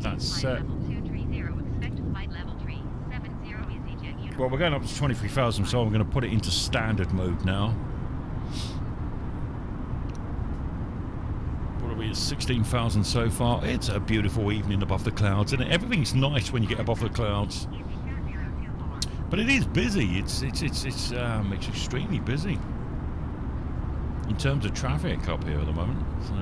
that's set. Well, we're going up to 23,000, so I'm going to put it into standard mode now. 16,000 so far. It's a beautiful evening above the clouds, and everything's nice when you get above the clouds. But it is busy. It's extremely busy in terms of traffic up here at the moment. So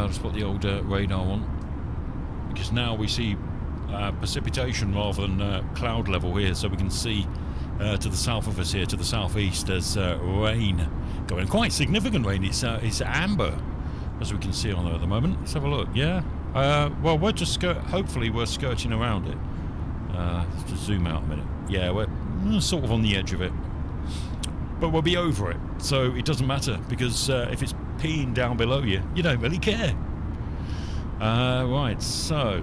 let's put the old radar on, because now we see precipitation rather than cloud level here, so we can see to the south of us here, to the southeast, there's rain going, quite significant rain. It's amber, as we can see on there at the moment. Let's have a look. Yeah. Well, we're just hopefully we're skirting around it. Let's just zoom out a minute. Yeah, we're sort of on the edge of it, but we'll be over it, so it doesn't matter, because if it's peeing down below you, you don't really care. Right. So,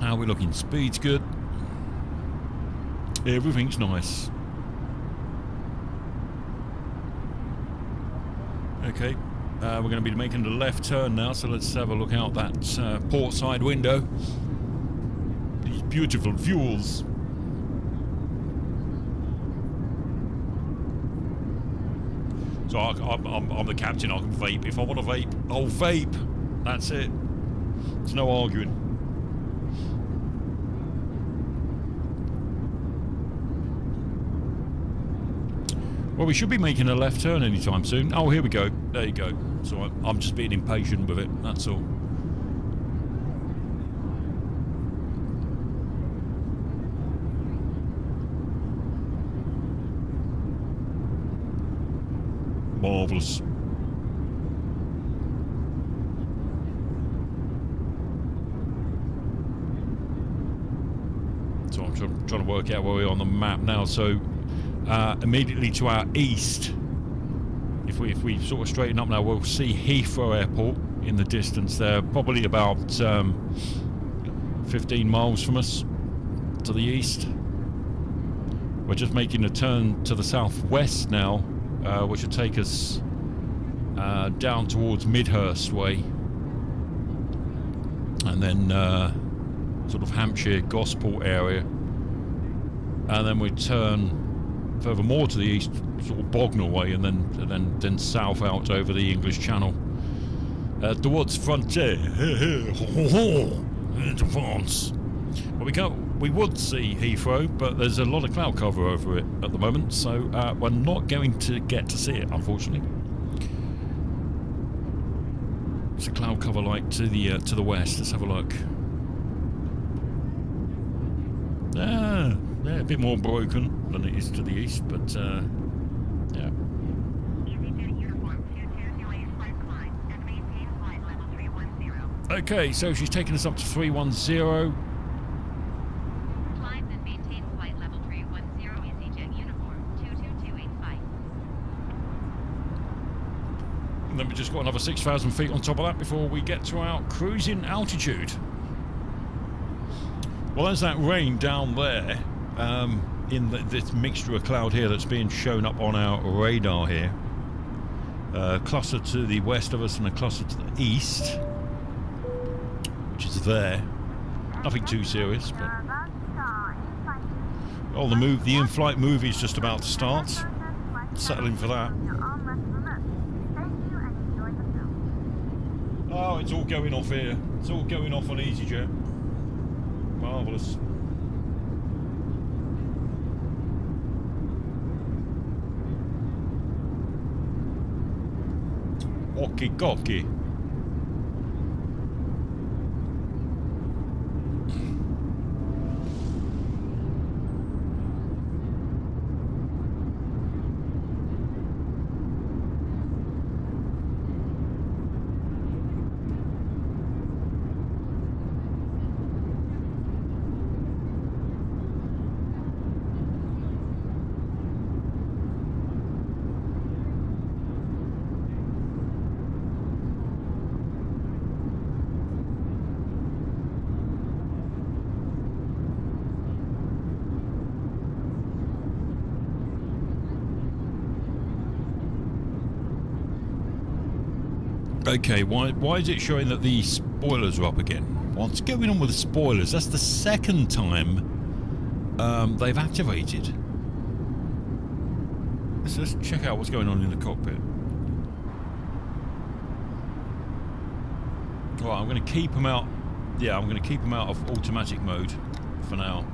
how are we looking? Speed's good. Everything's nice. Okay, we're going to be making the left turn now, so let's have a look out that port side window. These beautiful views. So I'm the captain, I can vape. If I want to vape, I'll vape. That's it. There's no arguing. Well, we should be making a left turn anytime soon. Oh, here we go. There you go. So I'm just being impatient with it, that's all. Marvellous. So I'm trying to work out where we are on the map now. So immediately to our east, if we sort of straighten up now, we'll see Heathrow Airport in the distance there, probably about 15 miles from us to the east. We're just making a turn to the southwest now, which will take us down towards Midhurst way, and then sort of Hampshire, Gosport area, and then we turn further more to the east, sort of Bognor way, and then south out over the English Channel towards frontier into France. Well, we would see Heathrow, but there's a lot of cloud cover over it at the moment, so we're not going to get to see it, unfortunately. What's the cloud cover like to the west? Let's have a look. Yeah, a bit more broken than it is to the east, but yeah. EasyJet uniform 2228 flight climb and maintain flight level 310. Okay, so she's taking us up to 310. Climb and maintain flight level 310 EasyJet uniform 22285. And then we just got another 6,000 feet on top of that before we get to our cruising altitude. Well, there's that rain down there in this mixture of cloud here that's being shown up on our radar here. A cluster to the west of us and a cluster to the east, which is there. Nothing too serious, but oh, the in-flight movie is just about to start. Settling for that. Oh, it's all going off here. It's all going off on EasyJet. Marvellous. Okie-dokie. Okay, why is it showing that the spoilers are up again? What's going on with the spoilers? That's the second time they've activated. Let's just check out what's going on in the cockpit. Right, I'm going to keep them out. Yeah, I'm going to keep them out of automatic mode for now.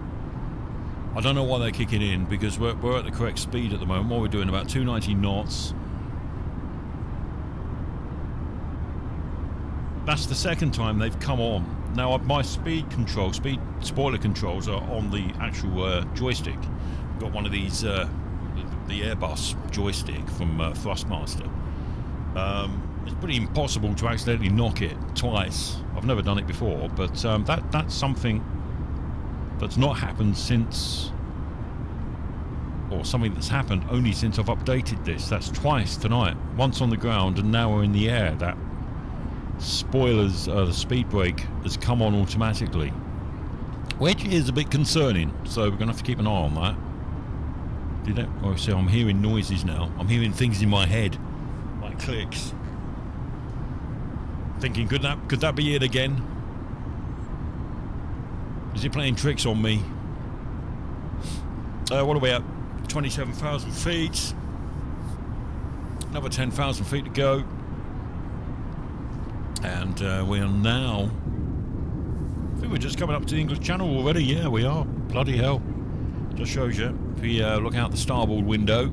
I don't know why they're kicking in, because we're at the correct speed at the moment. What we're doing, about 290 knots. That's the second time they've come on. Now my speed spoiler controls are on the actual joystick. I've got one of these, the Airbus joystick from Thrustmaster. It's pretty impossible to accidentally knock it twice. I've never done it before, but that's something that's not happened since, or something that's happened only since I've updated this. That's twice tonight. Once on the ground and now we're in the air. That spoilers, the speed brake has come on automatically, which is a bit concerning, so we're going to have to keep an eye on that. Oh, so I'm hearing noises now. I'm hearing things in my head, like clicks. Thinking, could that be it again? Is it playing tricks on me? What are we at? 27,000 feet. Another 10,000 feet to go. And we are now, I think we're just coming up to the English Channel already. Yeah, we are. Bloody hell. Just shows you. If we look out the starboard window,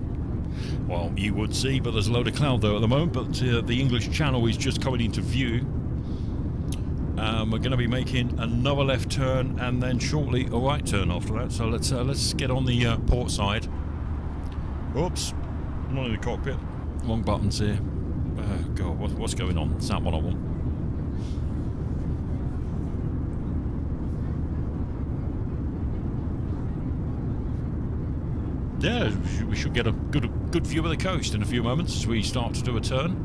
well, you would see, but there's a load of cloud there at the moment. But the English Channel is just coming into view. We're going to be making another left turn and then shortly a right turn after that. So let's get on the port side. Oops, not in the cockpit. Wrong buttons here. Oh God, what's going on? It's that one I want. Yeah, we should get a good view of the coast in a few moments as we start to do a turn.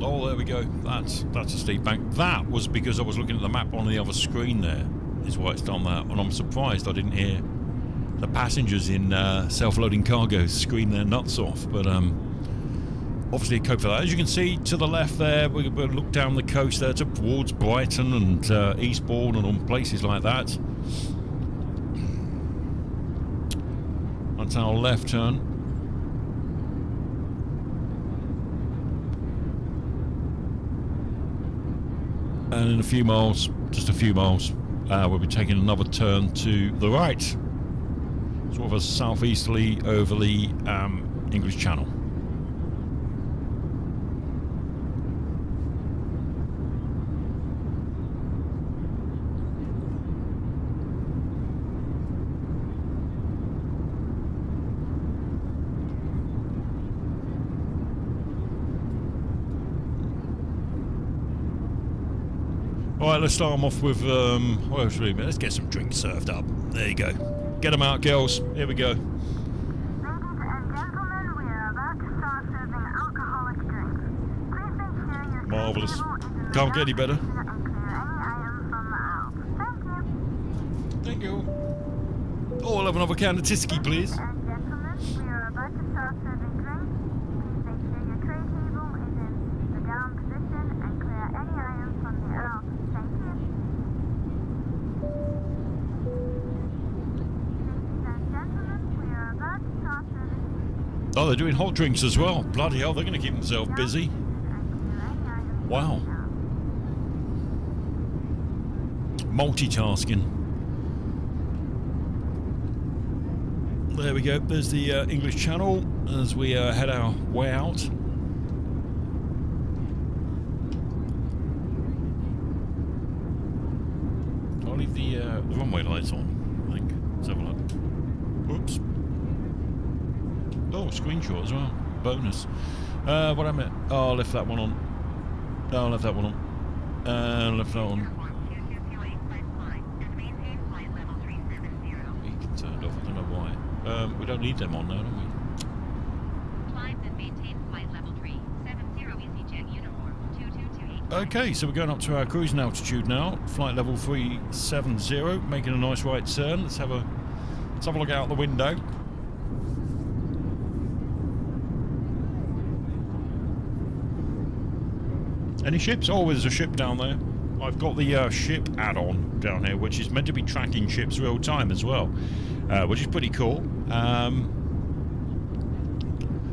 Oh, there we go. That's a steep bank. That was because I was looking at the map on the other screen there, is why it's done that. And I'm surprised I didn't hear the passengers in self-loading cargo scream their nuts off. But obviously cope for that. As you can see to the left there, we'll look down the coast there towards Brighton and Eastbourne and on places like that. That's our left turn. And in a few miles, just a few miles, we'll be taking another turn to the right, sort of a southeasterly over the English Channel. Alright, let's start them off with, let's get some drinks served up. There you go. Get them out, girls. Here we go. Ladies and gentlemen, we are about to start serving alcoholic drinks. Please make sure your Marvellous. table is in the Can't get any better. and clear any items from the aisle. Thank you. Thank you. Oh, I'll have another can of Tyskie, please. Ladies and gentlemen, we are about to start serving drinks. Please make sure your tray table is in the down position and clear any items from the aisle. Thank you. Ladies and gentlemen, we are about to start serving Oh, they're doing hot drinks as well. Bloody hell, they're going to keep themselves busy. Wow. Multitasking. There we go. There's the English Channel as we head our way out. I'll leave the runway lights on, I think. Let's have a look. Whoops. Oh, screenshot as well. Bonus. What I meant? Oh, I left that one on. No, I left that one on. Left that on. Beacon turned off. I don't know why. We don't need them on now, don't we? Climb and maintain flight level 370 EasyJet uniform 2228. Okay, so we're going up to our cruising altitude now. Flight level 370, making a nice right turn. Let's have a look out the window. Any ships? Oh, there's a ship down there. I've got the ship add-on down here, which is meant to be tracking ships real time as well, which is pretty cool.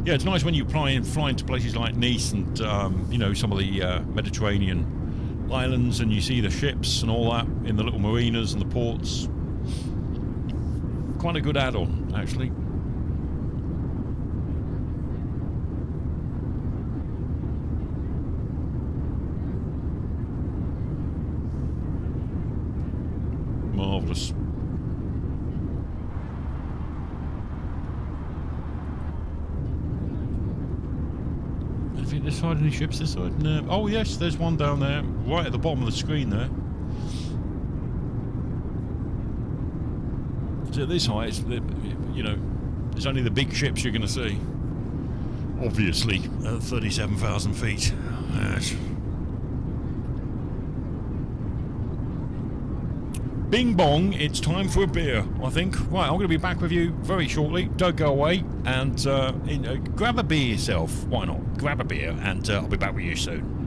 Yeah, it's nice when you're flying to places like Nice and you know, some of the Mediterranean islands, and you see the ships and all that in the little marinas and the ports. Quite a good add-on, actually. Marvellous. Anything this side? Any ships this side? No. Oh yes, there's one down there, right at the bottom of the screen there. So this height, it's, you know, there's only the big ships you're going to see. Obviously, at 37,000 feet. Yes. Bing bong, it's time for a beer, I think. Right, I'm going to be back with you very shortly. Don't go away, and grab a beer yourself. Why not? Grab a beer, and I'll be back with you soon.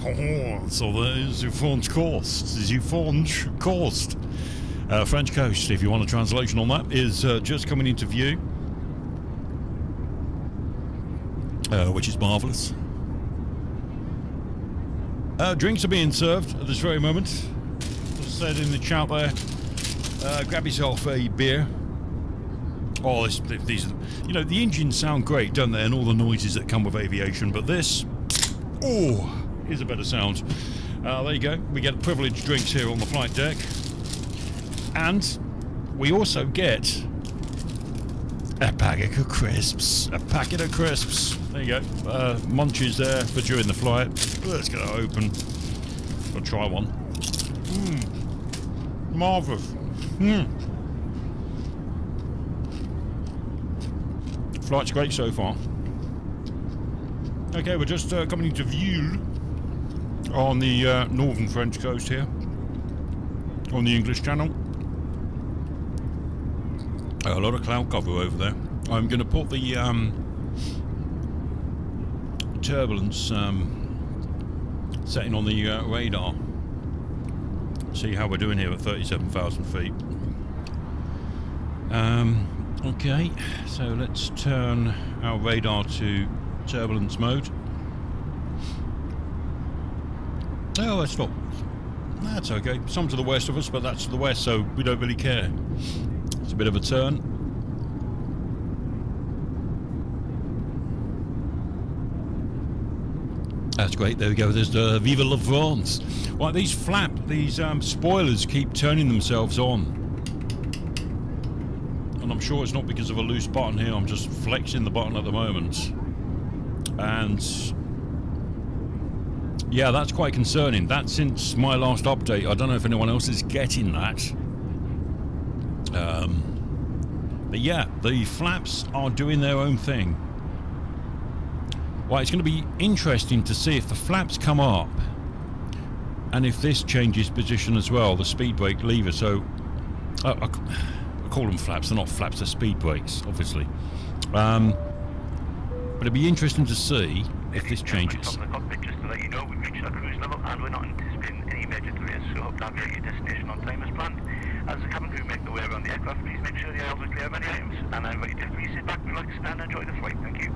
Oh, so there's your French coast. Is your French coast. French coast, if you want a translation on that, is just coming into view, which is marvellous. Drinks are being served at this very moment. As I said in the chat there, grab yourself a beer. Oh, these, you know, the engines sound great, don't they? And all the noises that come with aviation, but this, oh, is a better sound. There you go. We get privileged drinks here on the flight deck. And we also get a packet of crisps. A packet of crisps. There you go. Munchies there for during the flight. Let's get it open. I'll try one. Marvellous. Flight's great so far. Okay, we're just coming into view on the northern French coast here, on the English Channel. A lot of cloud cover over there. I'm going to put the turbulence setting on the radar. See how we're doing here at 37,000 feet. Okay, so let's turn our radar to turbulence mode. Oh, that's not. That's okay. Some to the west of us, but that's to the west, so we don't really care. It's a bit of a turn. That's great. There we go. There's the Viva la France. Right, these spoilers keep turning themselves on. And I'm sure it's not because of a loose button here. I'm just flexing the button at the moment. And yeah, that's quite concerning. That's since my last update. I don't know if anyone else is getting that. But yeah, the flaps are doing their own thing. Well, it's going to be interesting to see if the flaps come up and if this changes position as well, the speed brake lever. So I call them flaps. They're not flaps, they're speed brakes, obviously. But it'd be interesting to see if this changes. From the cockpit, just to let you know, we've reached our cruise level and we're not anticipating any major delays, so hope to have you at your destination on time as planned. As the cabin crew make their way around the aircraft, please make sure the aisles are clear of any items, and I invite you to please sit back, relax, and enjoy the flight. Thank you.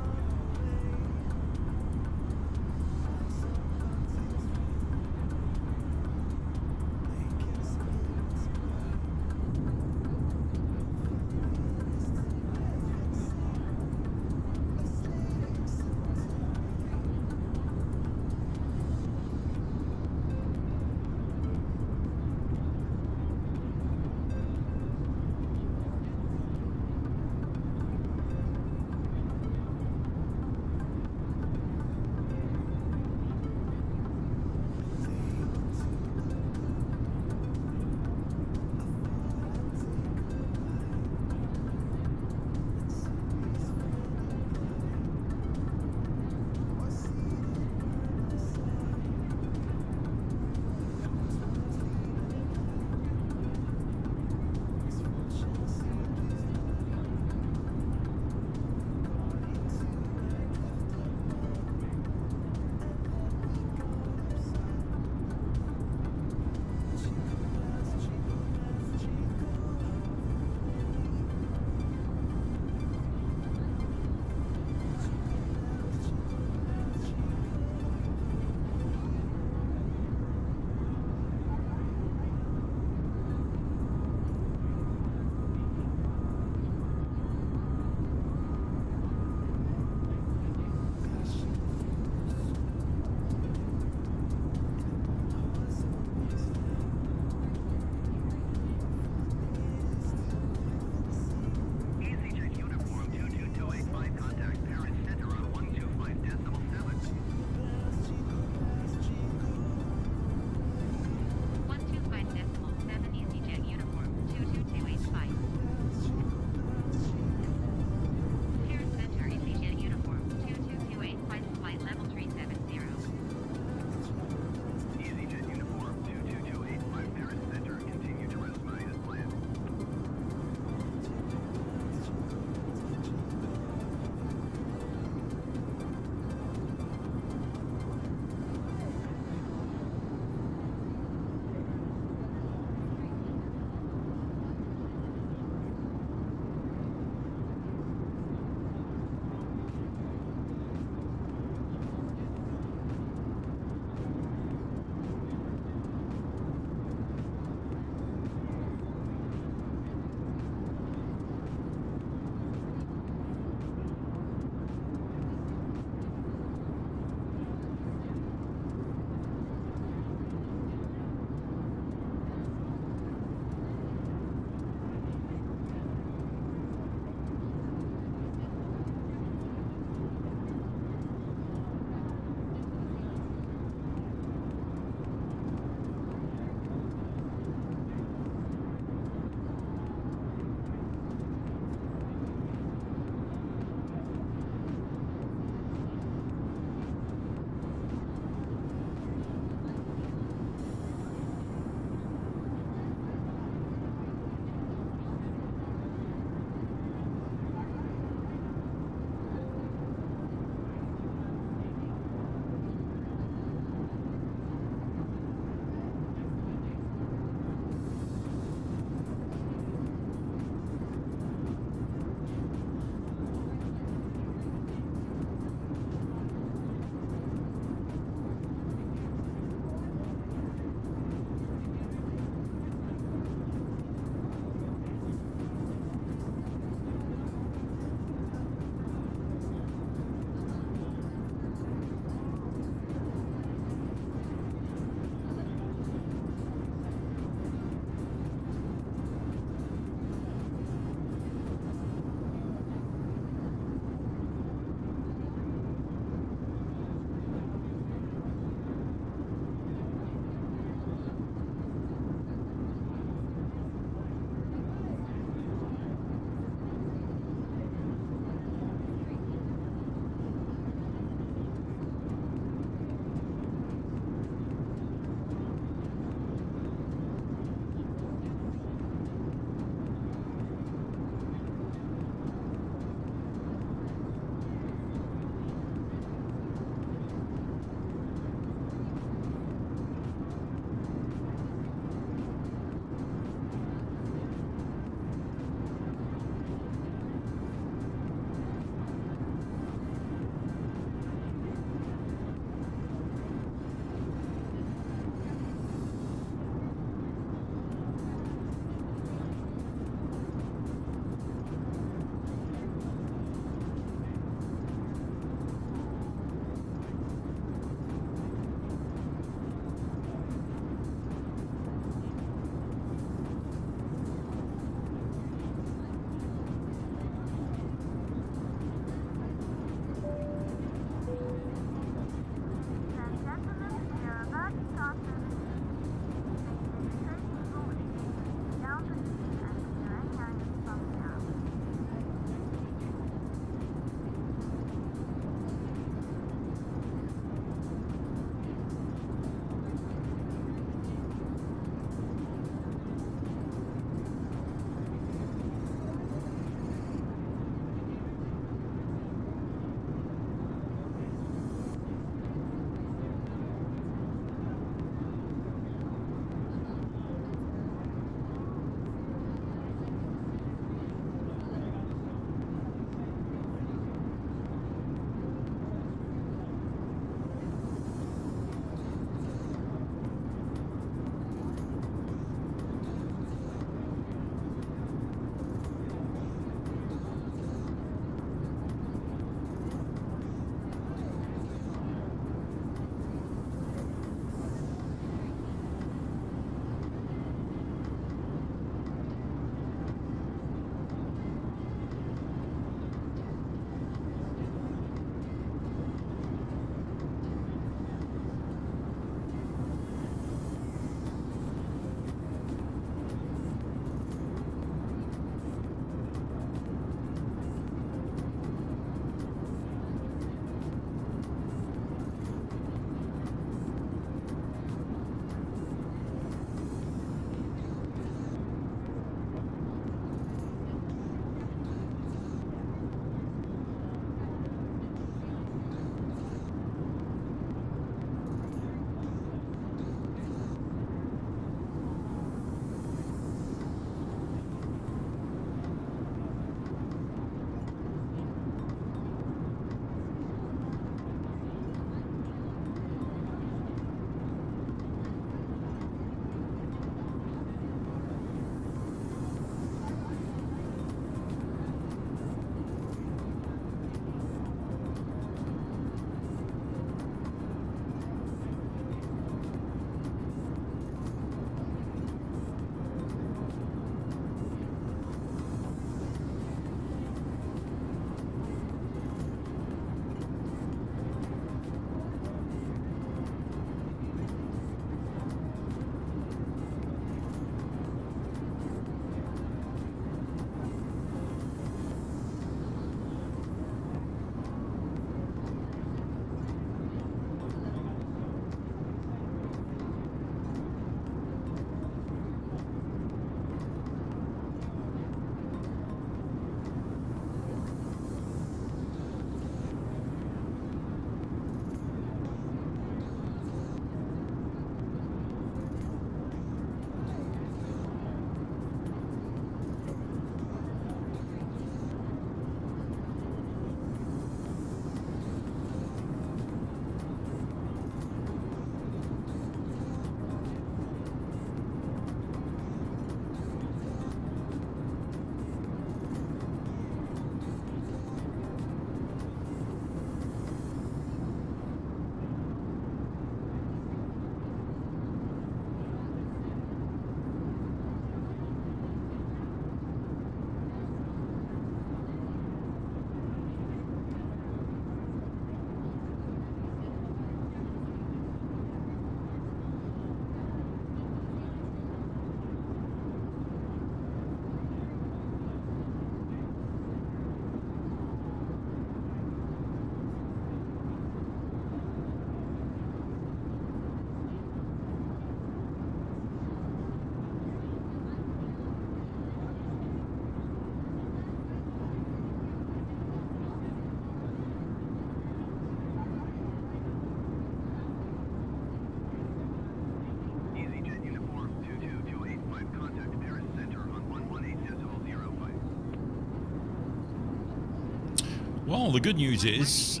Well, the good news is,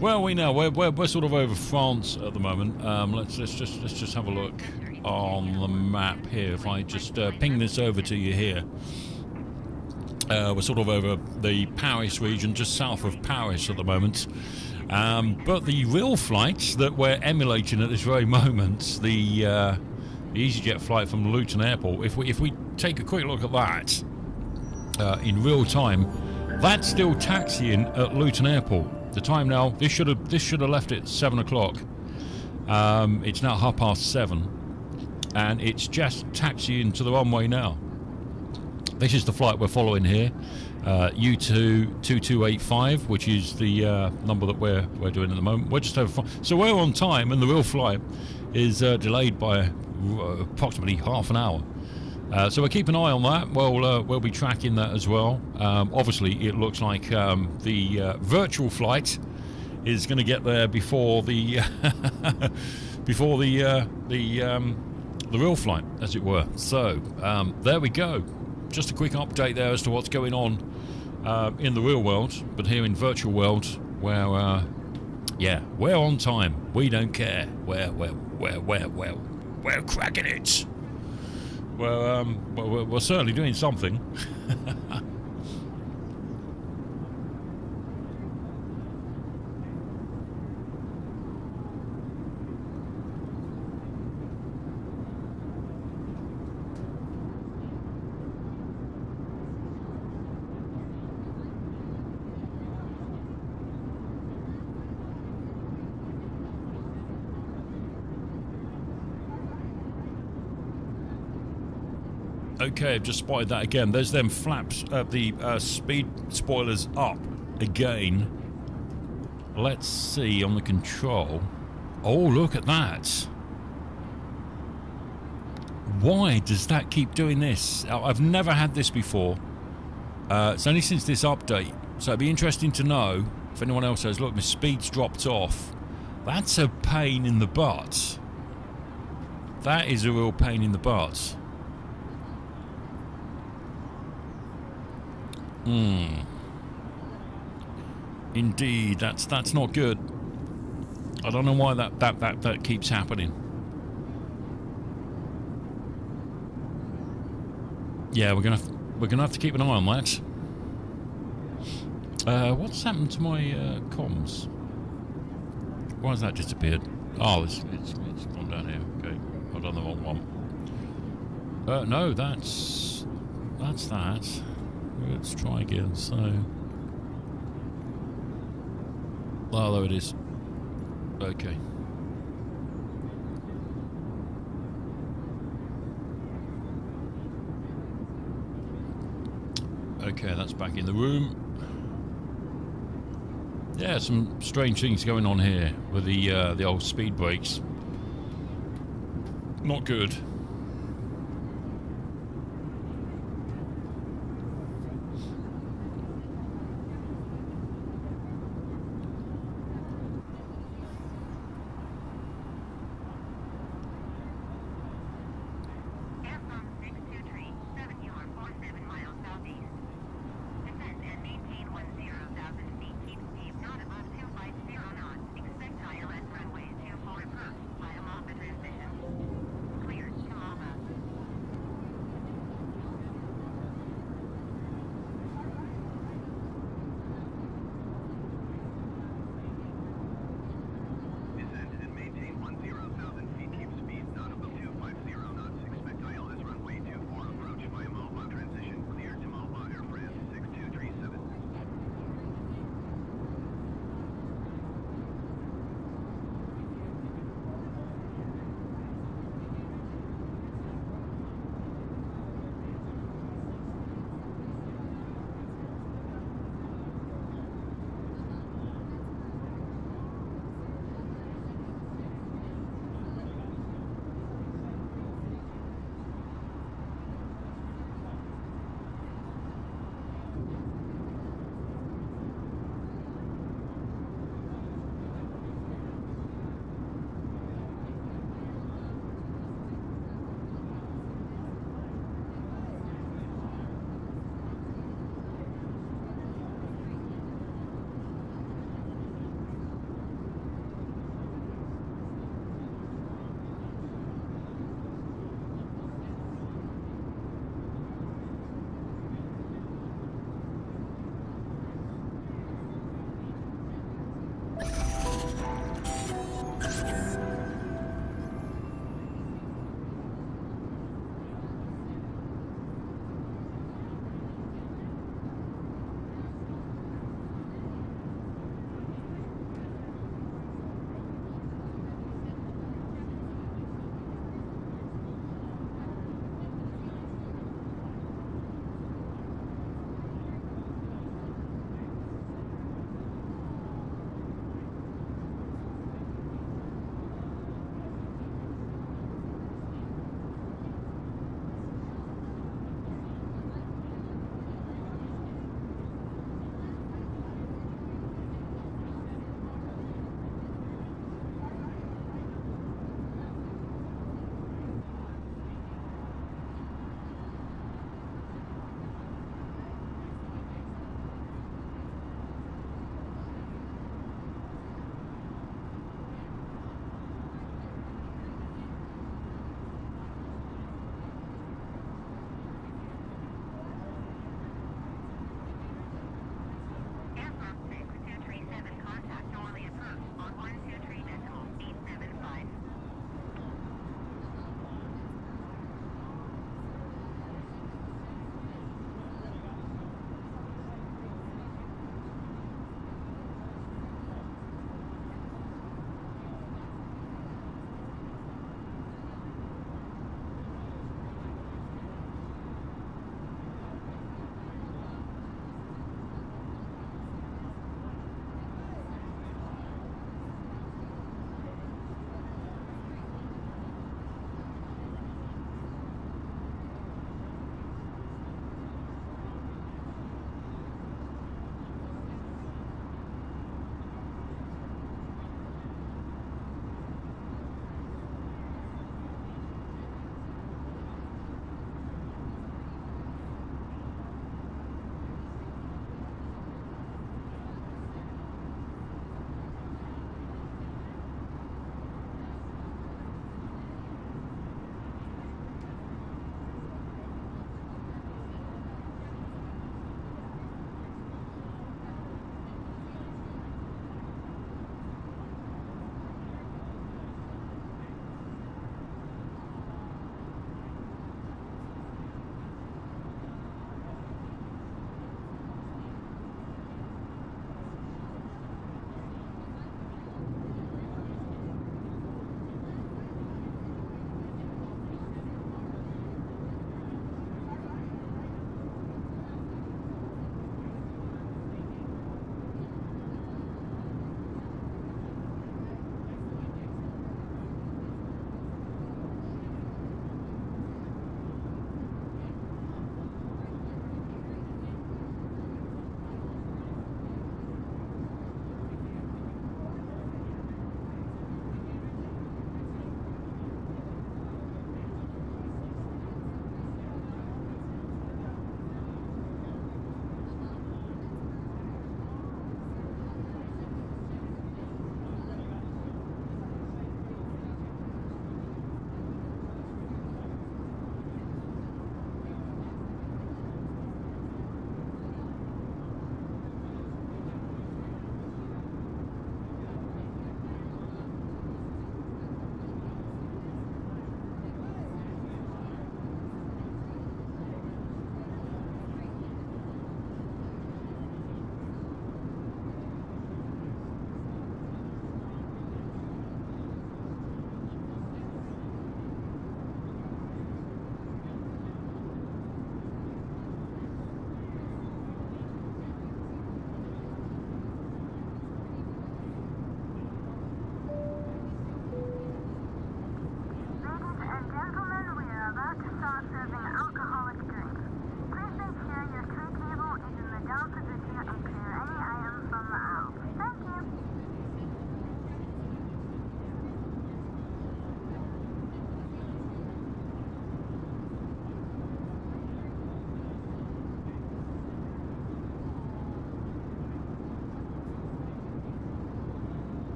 well, we know we're sort of over France at the moment. Let's just have a look on the map here. If I just ping this over to you here, we're sort of over the Paris region, just south of Paris at the moment. But the real flights that we're emulating at this very moment, the EasyJet flight from Luton Airport, if we take a quick look at that in real time, that's still taxiing at Luton Airport. The time now, this should have left at 7 o'clock. It's now 7:30, and it's just taxiing to the runway now. This is the flight we're following here, U22285, which is the number that we're doing at the moment. We're just over, so we're on time, and the real flight is delayed by approximately half an hour. So we'll keep an eye on that. We'll be tracking that as well. Obviously, it looks like the virtual flight is going to get there before the before the real flight, as it were. So there we go. Just a quick update there as to what's going on in the real world, but here in virtual world, where yeah, we're on time. We don't care. We're cracking it. Well, we're certainly doing something. Okay, I've just spotted that again. There's them flaps, the speed spoilers up again. Let's see on the control. Oh, look at that. Why does that keep doing this? I've never had this before. It's only since this update. So it'd be interesting to know if anyone else says, look, my speed's dropped off. That's a pain in the butt. That is a real pain in the butt. Indeed, that's not good. I don't know why that keeps happening. Yeah, we're gonna have to keep an eye on that. What's happened to my comms? Why has that disappeared? Oh, it's gone down here. Okay, I've done the wrong one. No, that's that. Let's try again. So, oh, there it is. Okay. Okay, that's back in the room. Yeah, some strange things going on here with the old speed brakes. Not good.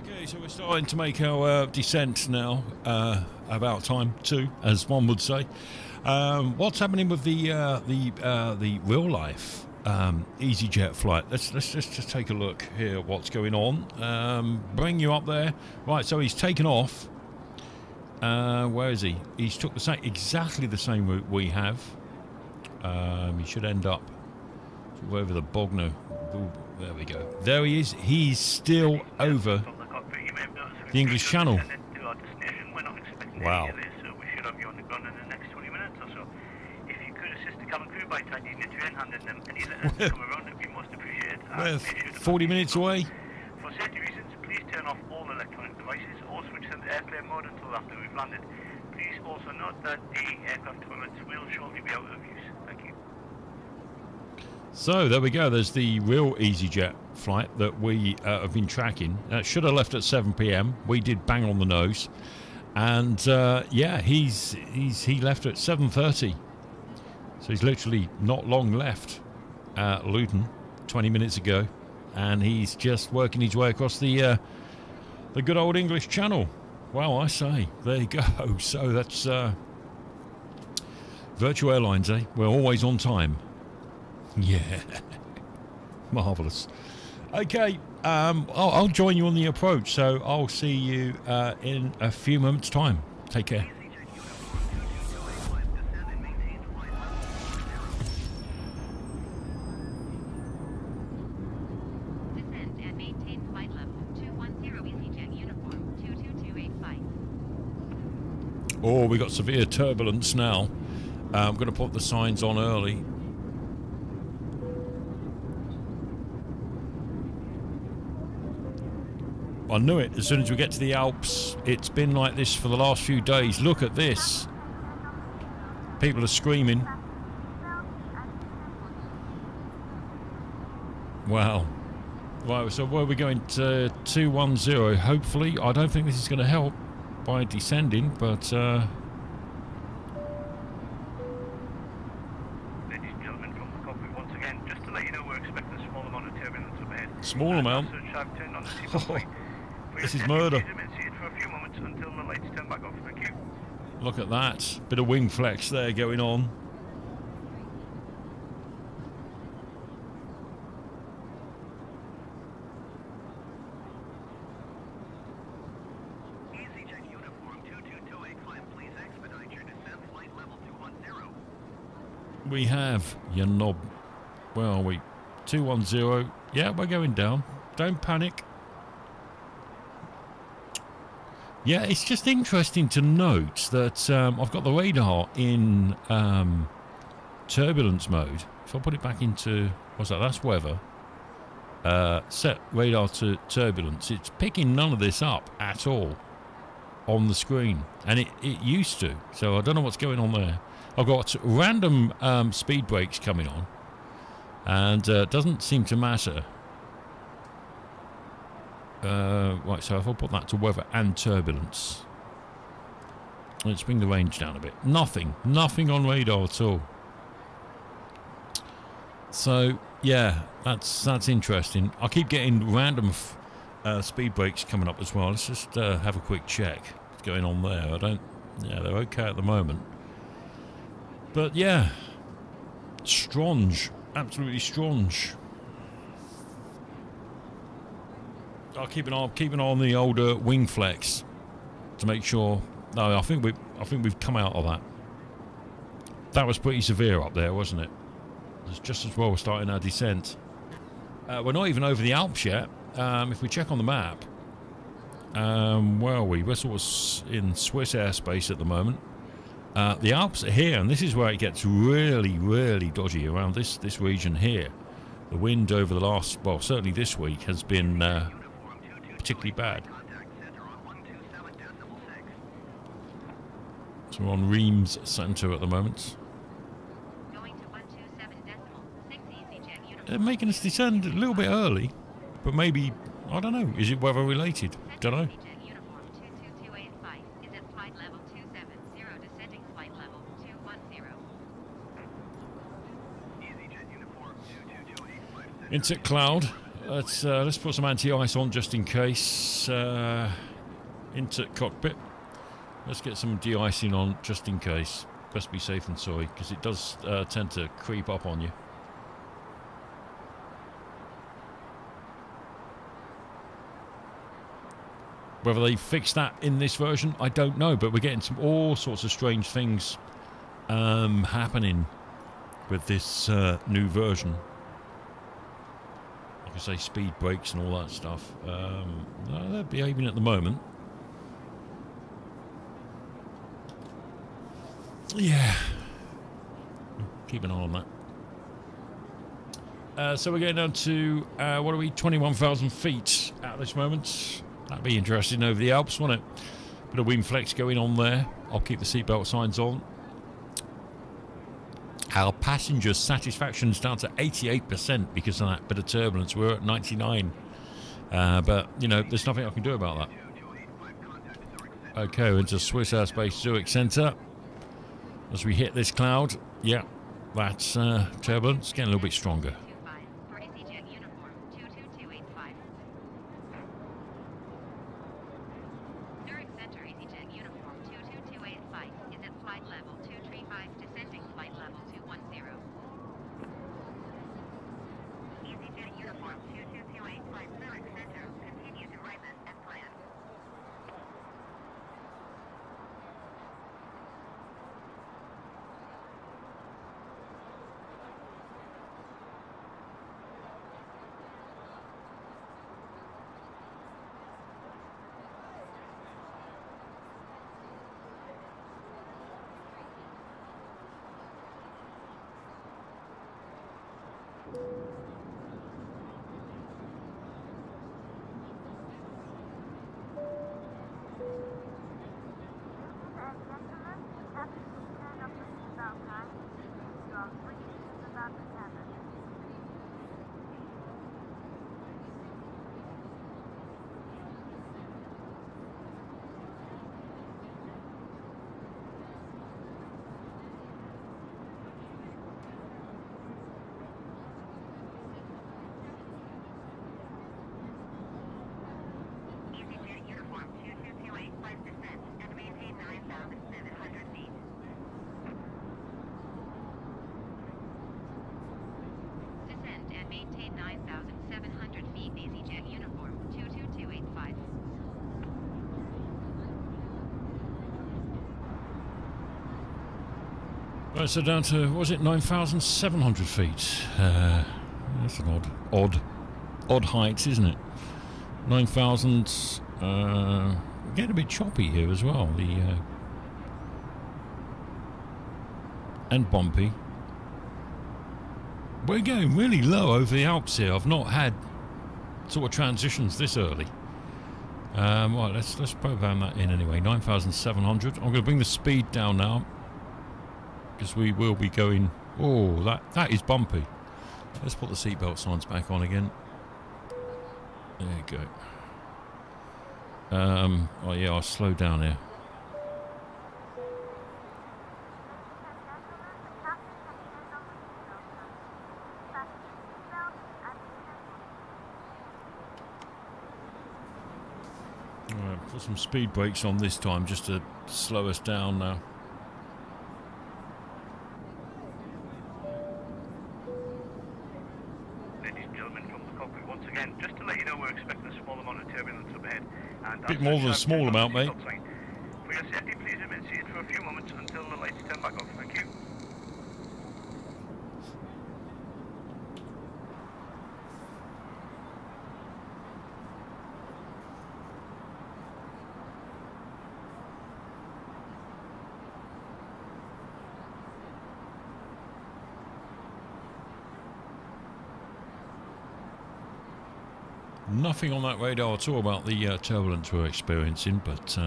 Okay, so we're starting to make our descent now. About time too, as one would say. What's happening with the real life EasyJet flight? Let's just take a look here. What's going on? Bring you up there. Right, so he's taken off. Where is he? He's took the exactly the same route we have. He should end up wherever the Bogno. Ooh, there we go. There he is. He's still over the English Channel. Wow. So we should have you on the ground in the next 20 minutes or so. If you could assist the cabin crew by tightening the train, handing them any letters that come around, it'd be most appreciated. We're 40 minutes away. For safety reasons, please turn off all electronic devices or switch them to airplane mode until after we've landed. Please also note that the aircraft toilets will shortly be out of use. Thank you. So there we go. There's the real EasyJet flight that we have been tracking. Should have left at 7 p.m. We did bang on the nose, and yeah, he left at 7:30. So he's literally not long left at Luton, 20 minutes ago, and he's just working his way across the good old English Channel. Wow, I say, there you go. So that's Virtual Airlines, eh? We're always on time. Yeah, marvellous. Okay, I'll join you on the approach, so I'll see you in a few moments' time. Take care. Descend and maintain flight level 210 EasyJet uniform 22285. Oh, we got severe turbulence now. I'm going to put the signs on early. I knew it as soon as we get to the Alps. It's been like this for the last few days. Look at this. People are screaming. Wow. Right, so where are we going? To 210, hopefully. I don't think this is going to help by descending, but... Ladies and gentlemen from the cockpit, once again, just to let you know, we're expecting a small amount of turbulence up ahead. Small amount? This is murder. For a few moments until the lights turn back off. Thank you. Look at that. Bit of wing flex there going on. EasyJet uniform 2228, climb, please expedite your descent, flight level 210. We have your knob. Where are we? 210. Yeah, we're going down. Don't panic. Yeah, it's just interesting to note that I've got the radar in turbulence mode. If I put it back into, what's that? That's weather. Set radar to turbulence. It's picking none of this up at all on the screen, and it used to. So I don't know what's going on there. I've got random speed brakes coming on, and doesn't seem to matter. Right, so if I put that to weather and turbulence, let's bring the range down a bit. Nothing on radar at all. So yeah, that's interesting. I keep getting random speed brakes coming up as well. Let's just have a quick check what's going on there. Yeah, they're okay at the moment. But yeah, strange, absolutely strange. I'll keep an eye on the older wing flex to make sure. No, I think we've come out of that. That was pretty severe up there, wasn't it? It's just as well we're starting our descent. We're not even over the Alps yet. If we check on the map, where are we? We're sort of in Swiss airspace at the moment. The Alps are here, and this is where it gets really, really dodgy around this region here. The wind over the last, well, certainly this week has been particularly bad. So we're on Reims Centre at the moment. They're making us descend a little bit early, but maybe, I don't know, is it weather related? Don't know. Insect cloud. let's put some anti-ice on just in case. Into cockpit. Let's get some de-icing on just in case. Best be safe than sorry, because it does tend to creep up on you. Whether they fix that in this version, I don't know, but we're getting all sorts of strange things happening with this new version. Like I say, speed brakes and all that stuff. They're behaving at the moment. Yeah. Keep an eye on that. So we're getting down to, what are we, 21,000 feet at this moment. That'd be interesting over the Alps, wouldn't it? Bit of wind flex going on there. I'll keep the seatbelt signs on. Our passenger satisfaction's down to 88% because of that bit of turbulence. We're at 99. But, you know, there's nothing I can do about that. Okay, we're into Swiss Airspace Zurich Centre. As we hit this cloud, yeah, that's turbulence getting a little bit stronger. For EasyJet uniform 22285. Zurich Center EasyJet uniform 22285 is at flight level 235, descending flight level 210. EasyJet uniform 22285 Zurich Center, continue to Ripen as planned. EasyJet uniform 22285 descent and maintain 9,700 feet. Descend and maintain 9,700 feet. EasyJet uniform 22285. Right, so down to, what was it, 9,700 feet? That's an odd height, isn't it? 9,000. Getting a bit choppy here as well. And bumpy. We're going really low over the Alps here. I've not had sort of transitions this early. Right, let's program that in anyway. 9,700. I'm going to bring the speed down now, because we will be going. Oh, that is bumpy. Let's put the seatbelt signs back on again. There you go. Oh yeah, I'll slow down here. Alright, put some speed brakes on this time just to slow us down now. Ladies and gentlemen from the cockpit, once again, just to let you know we're expecting a small amount of turbulence up ahead. And Bit more than a small amount, mate. For your safety, please remain seated for a few moments until the lights turn back off. Thank you. Nothing on that radar at all about the turbulence we're experiencing, but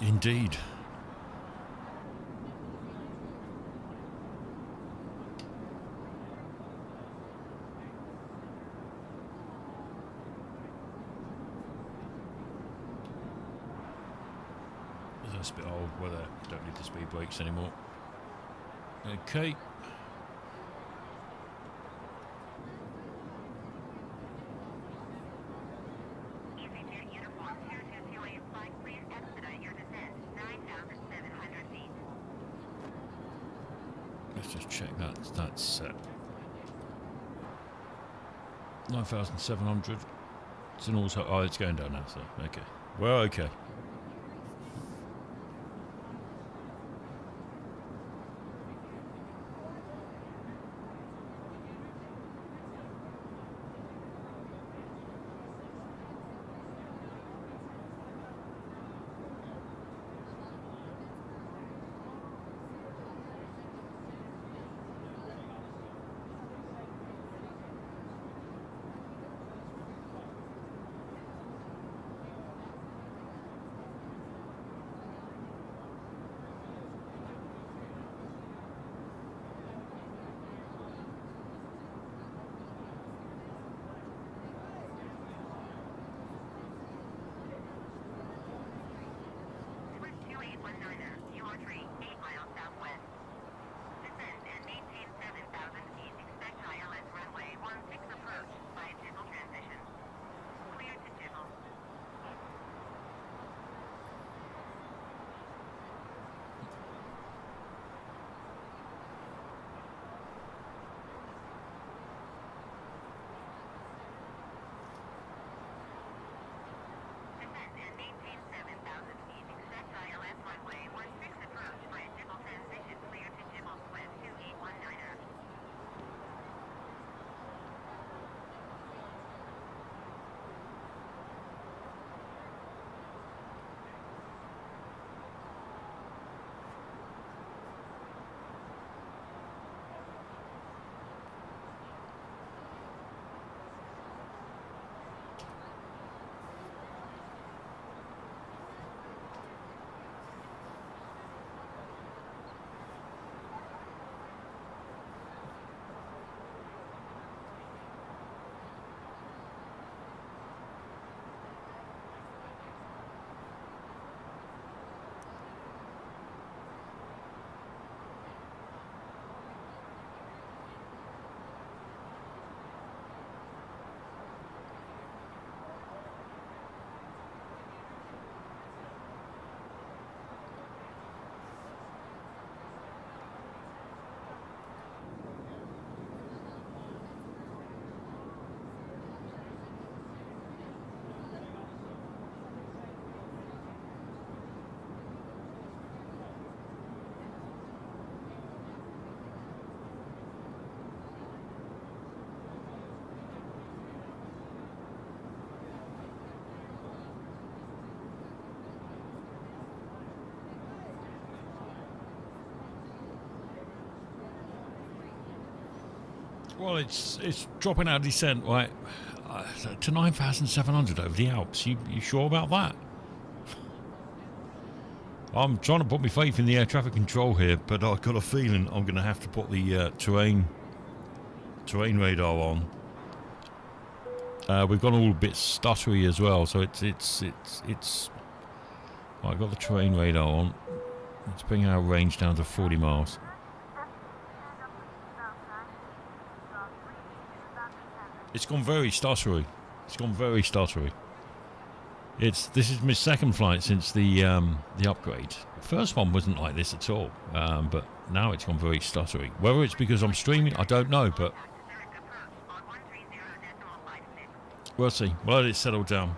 indeed. That's a bit old weather. Don't need the speed brakes anymore. Okay. Let's just check that's set. 9,700. It's an auto. Oh, it's going down now, so okay. Well, okay. Well, it's dropping out of descent, right, to 9,700 over the Alps. You sure about that? I'm trying to put my faith in the air traffic control here, but I've got a feeling I'm going to have to put the terrain radar on. We've gone all a bit stuttery as well, so it's. I've got the terrain radar on. Let's bring our range down to 40 miles. It's gone very stuttery. This is my second flight since the upgrade. The first one wasn't like this at all, but now it's gone very stuttery. Whether it's because I'm streaming, I don't know, but we'll see. We'll let it settle down.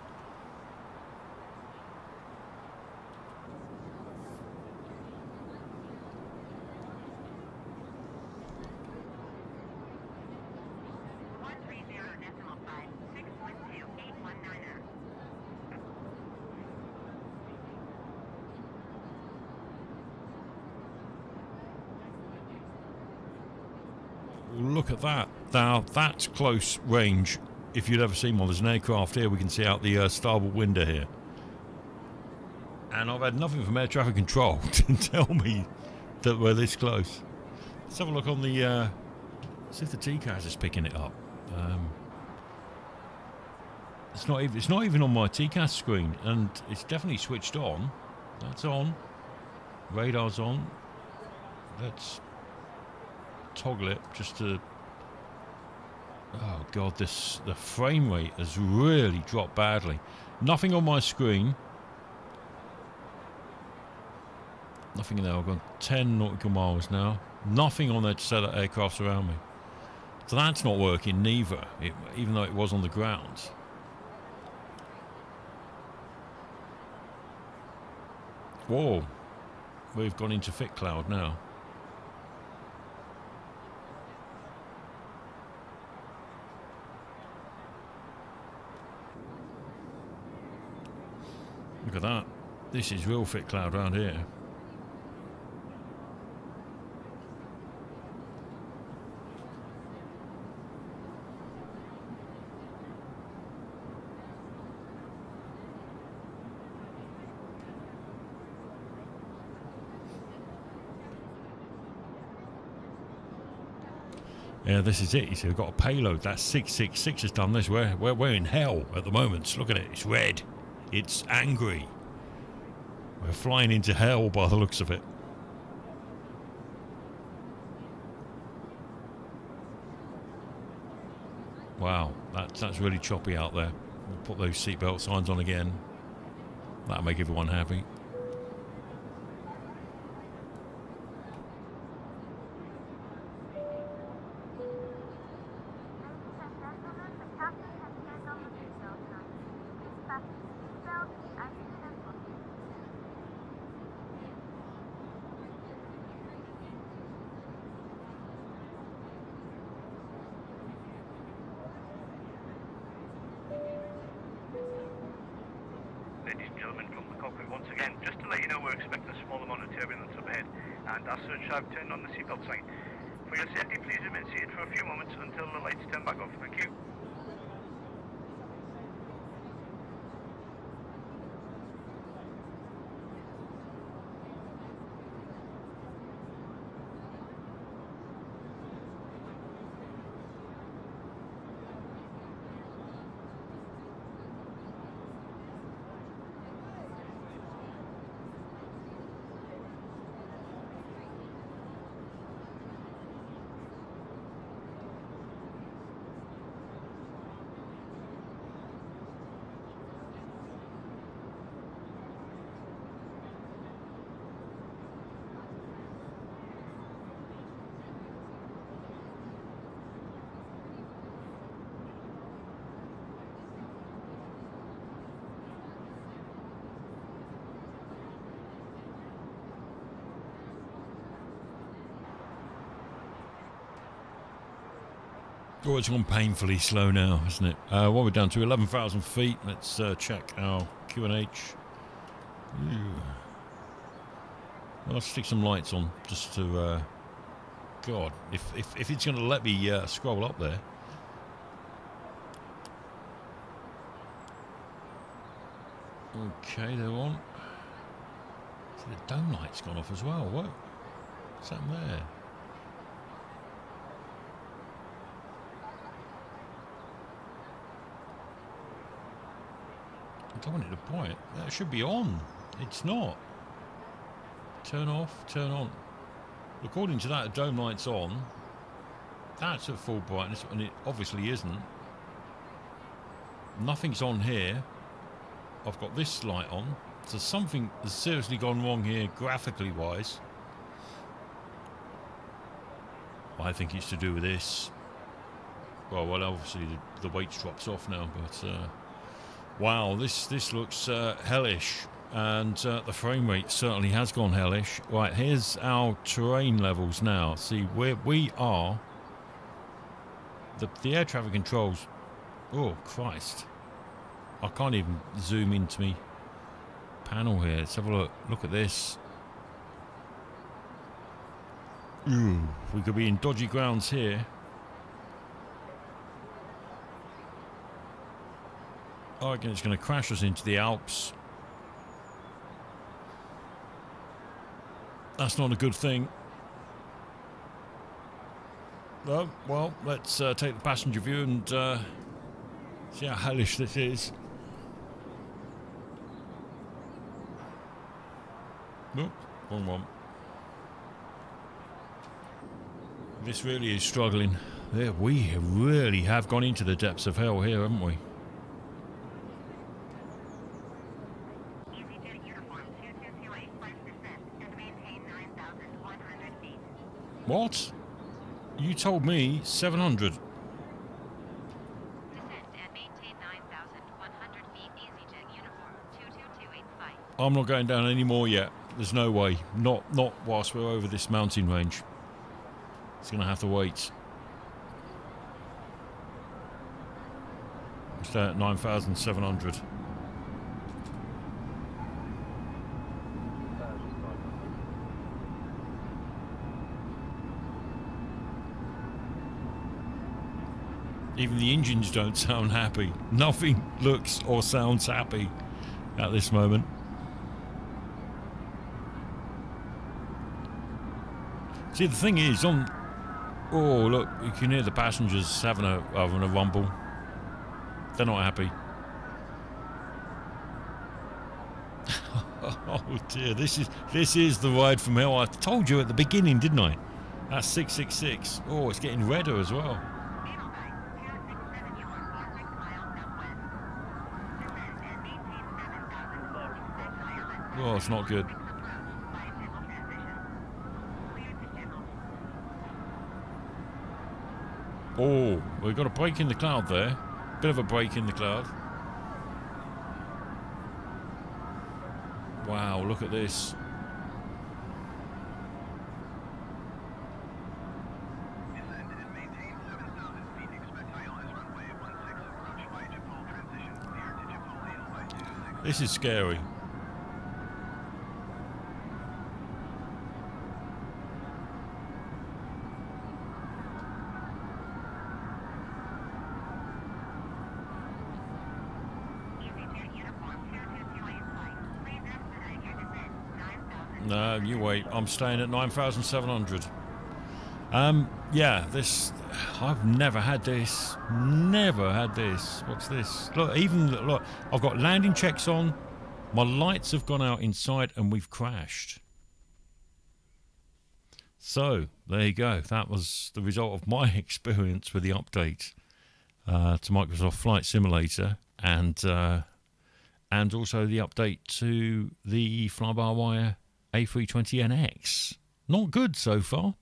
Look at that. Now, that's close range. If you'd ever seen one, there's an aircraft here. We can see out the starboard window here. And I've had nothing from air traffic control to tell me that we're this close. Let's have a look on the... see if the TCAS is picking it up. It's not even on my TCAS screen, and it's definitely switched on. That's on. Radar's on. Let's toggle it just to... Oh god, the frame rate has really dropped badly. Nothing on my screen. Nothing in there. I've gone 10 nautical miles now. Nothing on there to say that aircraft's around me. So that's not working neither, even though it was on the ground. Whoa. We've gone into thick cloud now. Look at that. This is real thick cloud around here. Yeah, this is it. You see, we've got a payload. That 666 has done this. We're in hell at the moment. Look at it. It's red. It's angry. We're flying into hell by the looks of it. Wow, that's really choppy out there. We'll put those seatbelt signs on again. That'll make everyone happy. Ladies and gentlemen, from the cockpit once again, just to let you know we're expecting a small amount of turbulence up ahead, and as such I've turned on the seatbelt sign. For your safety, please remain seated for a few moments until the lights turn back off. Thank you. Oh, it's gone painfully slow now, isn't it? Well, we're down to 11,000 feet. Let's check our QNH. I'll stick some lights on just to... God, if it's going to let me scroll up there. Okay, they're on. So the dome light's gone off as well. What's happened there? I don't want it to point. That should be on. It's not. Turn off, turn on. According to that, the dome light's on. That's at full brightness, and it obviously isn't. Nothing's on here. I've got this light on. So something has seriously gone wrong here, graphically wise. I think it's to do with this. Well, obviously the weight's drops off now, but... wow, this looks hellish, and the frame rate certainly has gone hellish. Right, here's our terrain levels now. See where we are. The air traffic controls. Oh Christ! I can't even zoom into me panel here. Let's have a look. Look at this. Ooh, we could be in dodgy grounds here. I reckon it's going to crash us into the Alps. That's not a good thing. No, well, let's take the passenger view and see how hellish this is. Nope, wrong one. This really is struggling. There, we really have gone into the depths of hell here, haven't we? EasyJet uniform 2228, 5% and maintain What? You told me 700. Descend and maintain 9,100 feet. EasyJet uniform 22285. I'm not going down any more yet. There's no way. Not whilst we're over this mountain range. It's going to have to wait. Stay at 9,700. Even the engines don't sound happy. Nothing looks or sounds happy at this moment. See, the thing is, oh look, you can hear the passengers having a rumble. They're not happy. Oh dear, this is the ride from hell. I told you at the beginning, didn't I? That's 666. Oh, it's getting redder as well. Oh, it's not good. Oh, we've got a break in the cloud there. Bit of a break in the cloud. Wow, look at this. This is scary. No, you wait. I'm staying at 9,700. Yeah, this... I've never had this. Never had this. What's this? Look, look, I've got landing checks on. My lights have gone out inside and we've crashed. So, there you go. That was the result of my experience with the update to Microsoft Flight Simulator and also the update to the fly-by-wire A320NX. Not good so far.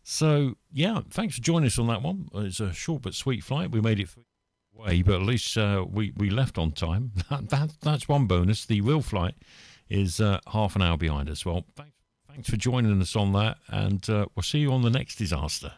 So, yeah, thanks for joining us on that one. It's a short but sweet flight. We made it away, but at least we left on time. That's one bonus. The real flight is half an hour behind us. Well, thanks for joining us on that, and we'll see you on the next disaster.